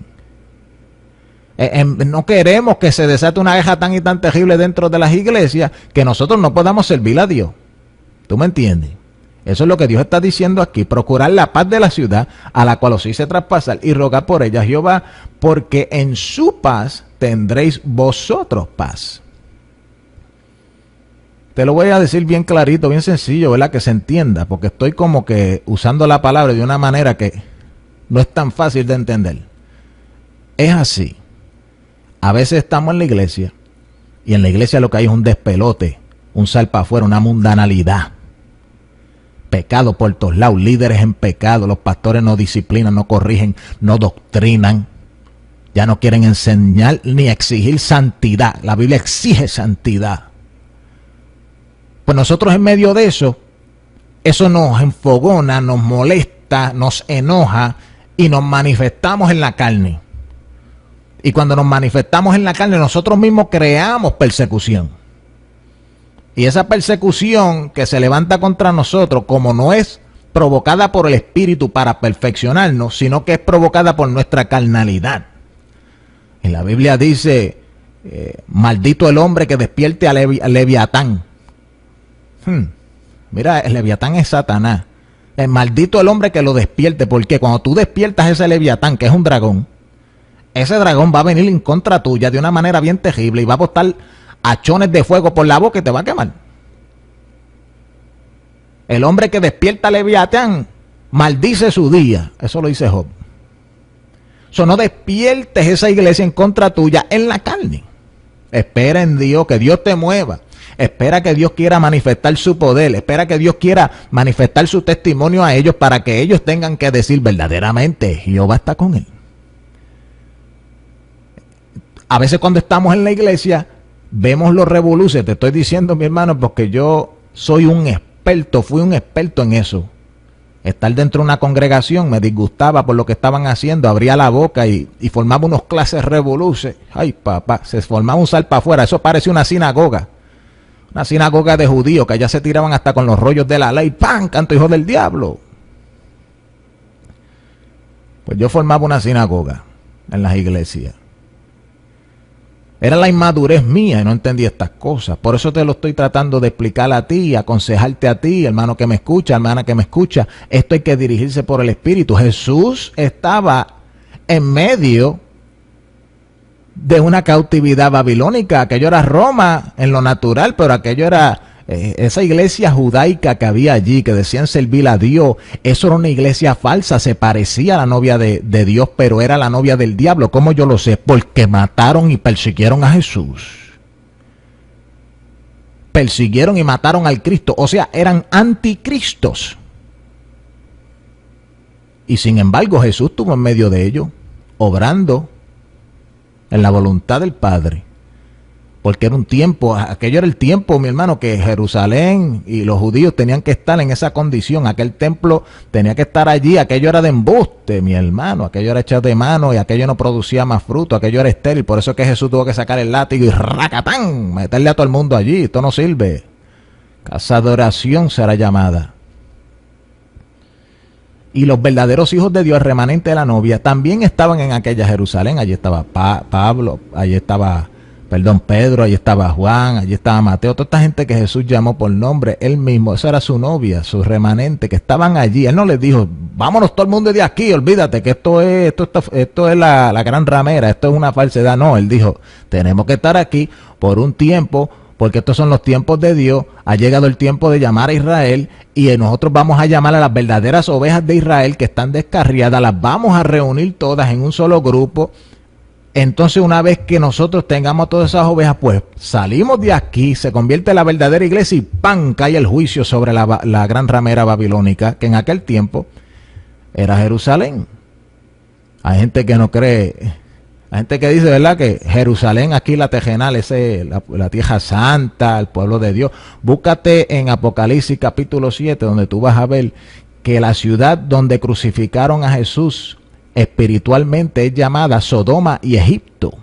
Speaker 1: No queremos que se desate una guerra tan y tan terrible dentro de las iglesias que nosotros no podamos servir a Dios. ¿Tú me entiendes? Eso es lo que Dios está diciendo aquí, procurar la paz de la ciudad a la cual os hice traspasar y rogar por ella, Jehová, porque en su paz tendréis vosotros paz. Te lo voy a decir bien clarito, bien sencillo, ¿verdad? Que se entienda, porque estoy como que usando la palabra de una manera que no es tan fácil de entender. Es así. A veces estamos en la iglesia y en la iglesia lo que hay es un despelote, un sal para afuera, una mundanalidad. Pecado por todos lados, líderes en pecado, los pastores no disciplinan, no corrigen, no doctrinan, ya no quieren enseñar ni exigir santidad. La Biblia exige santidad. Pues nosotros en medio de eso nos enfogona, nos molesta, nos enoja y nos manifestamos en la carne. Y cuando nos manifestamos en la carne, nosotros mismos creamos persecución. Y esa persecución que se levanta contra nosotros, como no es provocada por el Espíritu para perfeccionarnos, sino que es provocada por nuestra carnalidad. En la Biblia dice, maldito el hombre que despierte a Leviatán. Mira, el Leviatán es Satanás. Maldito el hombre que lo despierte, porque cuando tú despiertas ese Leviatán, que es un dragón, ese dragón va a venir en contra tuya de una manera bien terrible y va a botar hachones de fuego por la boca y te va a quemar. El hombre que despierta a Leviatán maldice su día. Eso lo dice Job. No despiertes esa iglesia en contra tuya en la carne. Espera en Dios, que Dios te mueva. Espera que Dios quiera manifestar su poder. Espera que Dios quiera manifestar su testimonio a ellos para que ellos tengan que decir verdaderamente, Jehová está con él. A veces cuando estamos en la iglesia vemos los revoluces. Te estoy diciendo, mi hermano, porque yo soy un experto, fui un experto en eso. Estar dentro de una congregación me disgustaba por lo que estaban haciendo, abría la boca y formaba unos clases revoluces. Ay, papá, se formaba un sal para afuera. Eso parece una sinagoga de judíos, que allá se tiraban hasta con los rollos de la ley. ¡Pam! Canto hijo del diablo. Pues yo formaba una sinagoga en las iglesias. Era la inmadurez mía y no entendía estas cosas. Por eso te lo estoy tratando de explicar a ti, aconsejarte a ti, hermano que me escucha, hermana que me escucha. Esto hay que dirigirse por el Espíritu. Jesús estaba en medio de una cautividad babilónica. Aquello era Roma en lo natural, pero aquello era esa iglesia judaica que había allí, que decían servir a Dios. Eso era una iglesia falsa, se parecía a la novia de Dios, pero era la novia del diablo. ¿Cómo yo lo sé? Porque mataron y persiguieron a Jesús. persiguieron y mataron al Cristo, o sea, eran anticristos. Y sin embargo Jesús estuvo en medio de ellos, obrando en la voluntad del Padre. Porque era un tiempo, aquello era el tiempo, mi hermano, que Jerusalén y los judíos tenían que estar en esa condición. Aquel templo tenía que estar allí, aquello era de embuste, mi hermano, aquello era echado de mano y aquello no producía más fruto, aquello era estéril. Por eso es que Jesús tuvo que sacar el látigo y ¡racatán! Meterle a todo el mundo allí. Esto no sirve. Casa de oración será llamada. Y los verdaderos hijos de Dios, el remanente de la novia, también estaban en aquella Jerusalén. Allí estaba Pedro, allí estaba Juan, allí estaba Mateo, toda esta gente que Jesús llamó por nombre, él mismo, esa era su novia, su remanente, que estaban allí. Él no les dijo, vámonos todo el mundo de aquí, olvídate que esto es la gran ramera, esto es una falsedad. No, él dijo, tenemos que estar aquí por un tiempo, porque estos son los tiempos de Dios, ha llegado el tiempo de llamar a Israel, y nosotros vamos a llamar a las verdaderas ovejas de Israel que están descarriadas, las vamos a reunir todas en un solo grupo. Entonces, una vez que nosotros tengamos todas esas ovejas, pues salimos de aquí, se convierte en la verdadera iglesia y ¡pam! Cae el juicio sobre la gran ramera babilónica, que en aquel tiempo era Jerusalén. Hay gente que no cree, hay gente que dice, ¿verdad?, que Jerusalén, aquí la Tejenal, es la tierra santa, el pueblo de Dios. Búscate en Apocalipsis capítulo 7, donde tú vas a ver que la ciudad donde crucificaron a Jesús espiritualmente es llamada Sodoma y Egipto.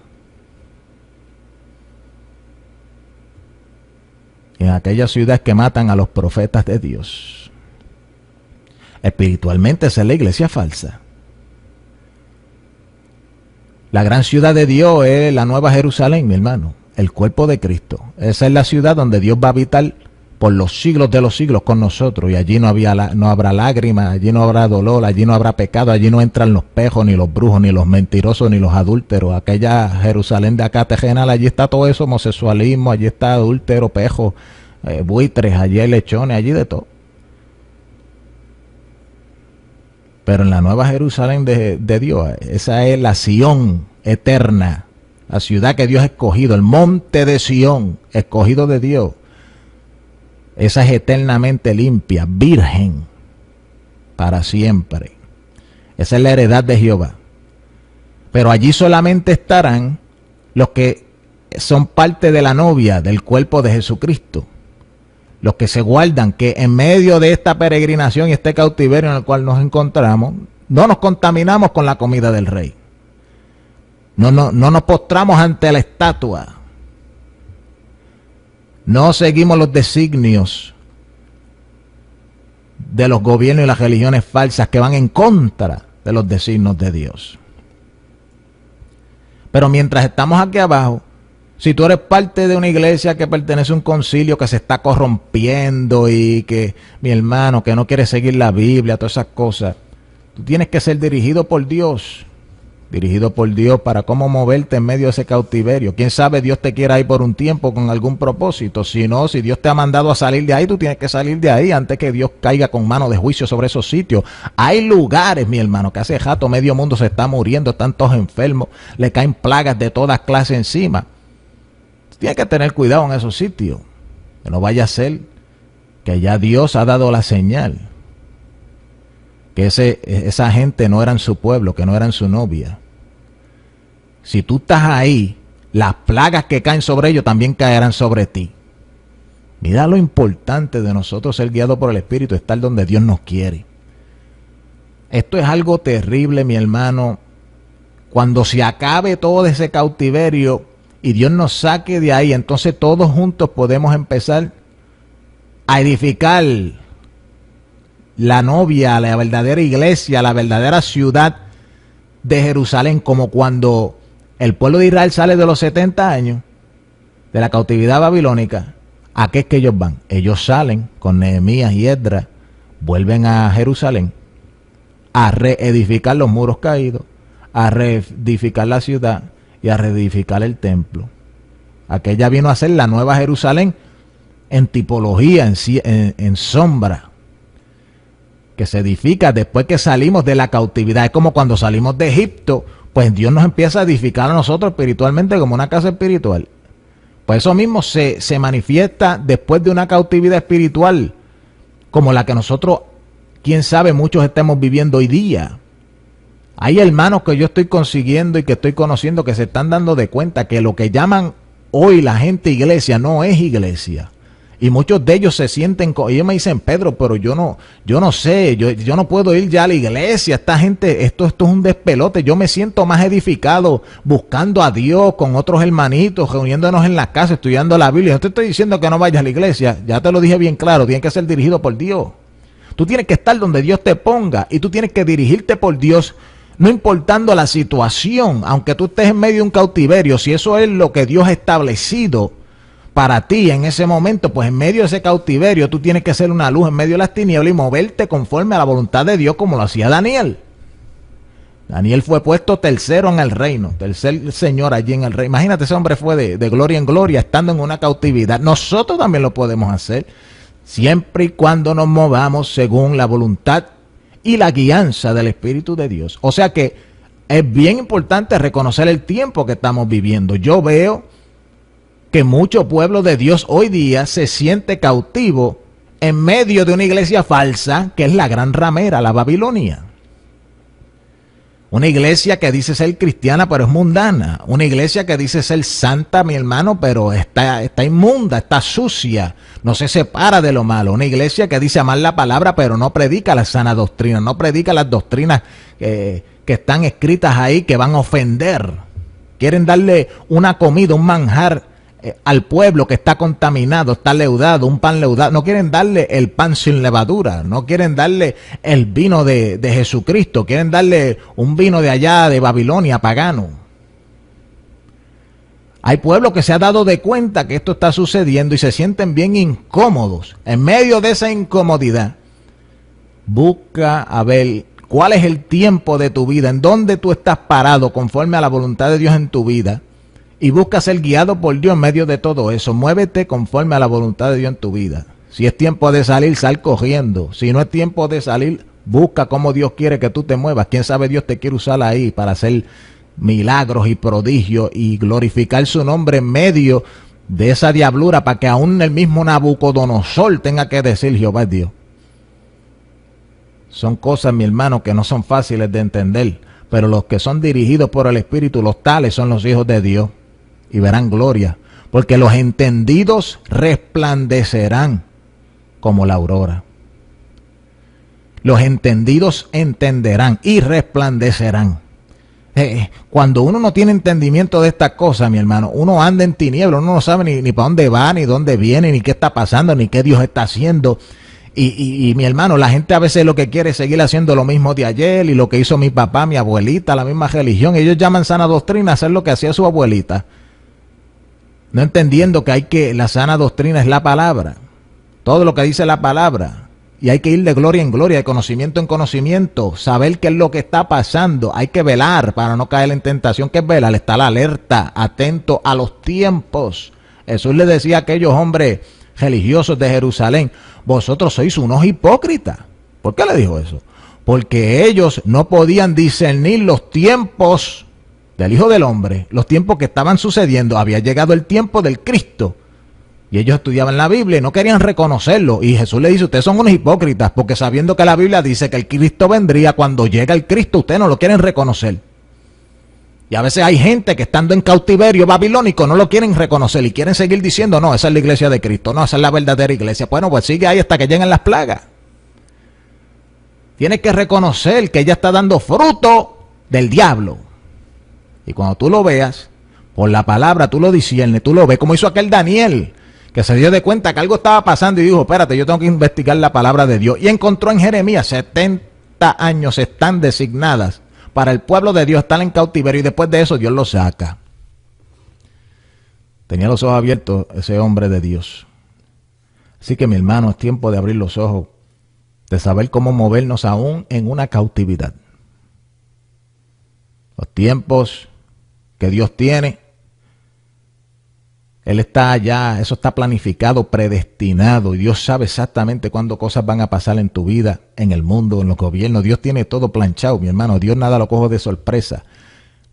Speaker 1: En aquellas ciudades que matan a los profetas de Dios. Espiritualmente esa es la iglesia falsa. La gran ciudad de Dios es la Nueva Jerusalén, mi hermano, el cuerpo de Cristo. Esa es la ciudad donde Dios va a habitar por los siglos de los siglos con nosotros, y allí no habrá lágrimas, allí no habrá dolor, allí no habrá pecado, allí no entran los pejos, ni los brujos, ni los mentirosos, ni los adúlteros. Aquella Jerusalén de acá terrenal, allí está todo eso, homosexualismo, allí está adúltero, pejos, buitres, allí hay lechones, allí de todo. Pero en la Nueva Jerusalén de Dios, esa es la Sión eterna, la ciudad que Dios ha escogido, el monte de Sión, escogido de Dios. Esa es eternamente limpia, virgen, para siempre. Esa es la heredad de Jehová. Pero allí solamente estarán los que son parte de la novia, del cuerpo de Jesucristo. Los que se guardan, que en medio de esta peregrinación y este cautiverio en el cual nos encontramos, no nos contaminamos con la comida del rey. No nos postramos ante la estatua. No seguimos los designios de los gobiernos y las religiones falsas que van en contra de los designios de Dios. Pero mientras estamos aquí abajo, si tú eres parte de una iglesia que pertenece a un concilio que se está corrompiendo y que, mi hermano, que no quiere seguir la Biblia, todas esas cosas, tú tienes que ser dirigido por Dios para cómo moverte en medio de ese cautiverio. Quién sabe, Dios te quiera ir por un tiempo con algún propósito. Si no, si Dios te ha mandado a salir de ahí, tú tienes que salir de ahí antes que Dios caiga con mano de juicio sobre esos sitios. Hay lugares, mi hermano, que hace rato medio mundo se está muriendo, están todos enfermos, le caen plagas de todas clases encima. Tienes que tener cuidado en esos sitios, que no vaya a ser que ya Dios ha dado la señal, que esa gente no eran su pueblo, que no eran su novia. Si tú estás ahí, las plagas que caen sobre ellos también caerán sobre ti. Mira lo importante de nosotros ser guiados por el Espíritu, estar donde Dios nos quiere. Esto es algo terrible, mi hermano. Cuando se acabe todo ese cautiverio y Dios nos saque de ahí, entonces todos juntos podemos empezar a edificar la novia, la verdadera iglesia, la verdadera ciudad de Jerusalén, como cuando el pueblo de Israel sale de los 70 años de la cautividad babilónica. ¿A qué es que ellos van? Ellos salen con Nehemías y Esdras, vuelven a Jerusalén a reedificar los muros caídos, a reedificar la ciudad y a reedificar el templo. Aquella vino a ser la nueva Jerusalén en tipología, en sombra, que se edifica después que salimos de la cautividad. Es como cuando salimos de Egipto, pues Dios nos empieza a edificar a nosotros espiritualmente como una casa espiritual. Pues eso mismo se manifiesta después de una cautividad espiritual, como la que nosotros, quién sabe, muchos estemos viviendo hoy día. Hay hermanos que yo estoy consiguiendo y que estoy conociendo que se están dando de cuenta que lo que llaman hoy la gente iglesia no es iglesia. Y muchos de ellos se sienten, ellos me dicen, Pedro, pero yo no sé, yo no puedo ir ya a la iglesia, esta gente, esto es un despelote, yo me siento más edificado buscando a Dios con otros hermanitos, reuniéndonos en la casa, estudiando la Biblia. No te estoy diciendo que no vayas a la iglesia, ya te lo dije bien claro, tienes que ser dirigido por Dios. Tú tienes que estar donde Dios te ponga y tú tienes que dirigirte por Dios, no importando la situación, aunque tú estés en medio de un cautiverio, si eso es lo que Dios ha establecido para ti en ese momento, pues en medio de ese cautiverio tú tienes que ser una luz en medio de las tinieblas y moverte conforme a la voluntad de Dios, como lo hacía Daniel. Daniel fue puesto tercero en el reino, tercer señor allí en el reino. Imagínate, ese hombre fue de gloria en gloria estando en una cautividad. Nosotros también lo podemos hacer, siempre y cuando nos movamos según la voluntad y la guianza del Espíritu de Dios. O sea que es bien importante reconocer el tiempo que estamos viviendo. Yo veo que mucho pueblo de Dios hoy día se siente cautivo en medio de una iglesia falsa, que es la gran ramera, la Babilonia. Una iglesia que dice ser cristiana, pero es mundana. Una iglesia que dice ser santa, mi hermano, pero está inmunda, está sucia, no se separa de lo malo. Una iglesia que dice amar la palabra, pero no predica la sana doctrina, no predica las doctrinas que están escritas ahí, que van a ofender. Quieren darle una comida, un manjar al pueblo que está contaminado, está leudado, un pan leudado. No quieren darle el pan sin levadura, no quieren darle el vino de Jesucristo, quieren darle un vino de allá de Babilonia, pagano. Hay pueblo que se ha dado de cuenta que esto está sucediendo y se sienten bien incómodos. En medio de esa incomodidad, busca a ver cuál es el tiempo de tu vida, en dónde tú estás parado conforme a la voluntad de Dios en tu vida. Y busca ser guiado por Dios en medio de todo eso. Muévete conforme a la voluntad de Dios en tu vida. Si es tiempo de salir, sal corriendo. Si no es tiempo de salir, busca cómo Dios quiere que tú te muevas. Quién sabe, Dios te quiere usar ahí para hacer milagros y prodigios y glorificar su nombre en medio de esa diablura, para que aún el mismo Nabucodonosor tenga que decir Jehová es Dios. Son cosas, mi hermano, que no son fáciles de entender, pero los que son dirigidos por el Espíritu, los tales son los hijos de Dios. Y verán gloria, porque los entendidos resplandecerán como la aurora. Los entendidos entenderán y resplandecerán. Cuando uno no tiene entendimiento de estas cosas, mi hermano, uno anda en tinieblas, uno no sabe ni para dónde va, ni dónde viene, ni qué está pasando, ni qué Dios está haciendo. Y mi hermano, la gente a veces lo que quiere es seguir haciendo lo mismo de ayer y lo que hizo mi papá, mi abuelita, la misma religión. Ellos llaman sana doctrina hacer lo que hacía su abuelita, no entendiendo que la sana doctrina es la palabra, todo lo que dice la palabra, y hay que ir de gloria en gloria, de conocimiento en conocimiento, saber qué es lo que está pasando. Hay que velar para no caer en tentación. ¿Qué es velar? Estar alerta, atento a los tiempos. Jesús le decía a aquellos hombres religiosos de Jerusalén: vosotros sois unos hipócritas. ¿Por qué le dijo eso? Porque ellos no podían discernir los tiempos del Hijo del Hombre, los tiempos que estaban sucediendo. Había llegado el tiempo del Cristo y ellos estudiaban la Biblia y no querían reconocerlo. Y Jesús le dice: ustedes son unos hipócritas, porque sabiendo que la Biblia dice que el Cristo vendría, cuando llega el Cristo ustedes no lo quieren reconocer. Y a veces hay gente que estando en cautiverio babilónico no lo quieren reconocer y quieren seguir diciendo: no, esa es la iglesia de Cristo, no, esa es la verdadera iglesia. Bueno, pues sigue ahí hasta que lleguen las plagas. Tienes que reconocer que ella está dando fruto del diablo. Y cuando tú lo veas, por la palabra tú lo disciernes, tú lo ves, como hizo aquel Daniel, que se dio de cuenta que algo estaba pasando y dijo: espérate, yo tengo que investigar la palabra de Dios. Y encontró en Jeremías 70 años están designadas para el pueblo de Dios estar en cautiverio, y después de eso Dios lo saca. Tenía los ojos abiertos ese hombre de Dios. Así que, mi hermano, es tiempo de abrir los ojos, de saber cómo movernos aún en una cautividad. Los tiempos que Dios tiene, Él está allá, eso está planificado, predestinado, y Dios sabe exactamente cuándo cosas van a pasar en tu vida, en el mundo, en los gobiernos. Dios tiene todo planchado, mi hermano. Dios nada lo coge de sorpresa.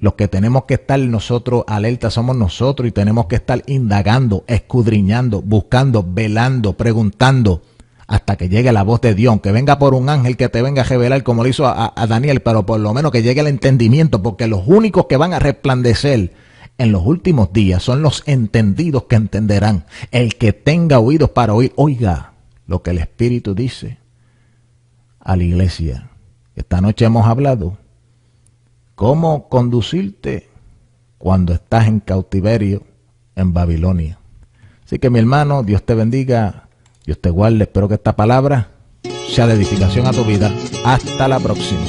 Speaker 1: Los que tenemos que estar nosotros alerta somos nosotros, y tenemos que estar indagando, escudriñando, buscando, velando, preguntando hasta que llegue la voz de Dios, que venga por un ángel que te venga a revelar como lo hizo a Daniel, pero por lo menos que llegue el entendimiento, porque los únicos que van a resplandecer en los últimos días son los entendidos que entenderán. El que tenga oídos para oír, oiga lo que el Espíritu dice a la iglesia. Esta noche hemos hablado cómo conducirte cuando estás en cautiverio en Babilonia. Así que mi hermano, Dios te bendiga, Dios te guarde. Espero que esta palabra sea de edificación a tu vida. Hasta la próxima.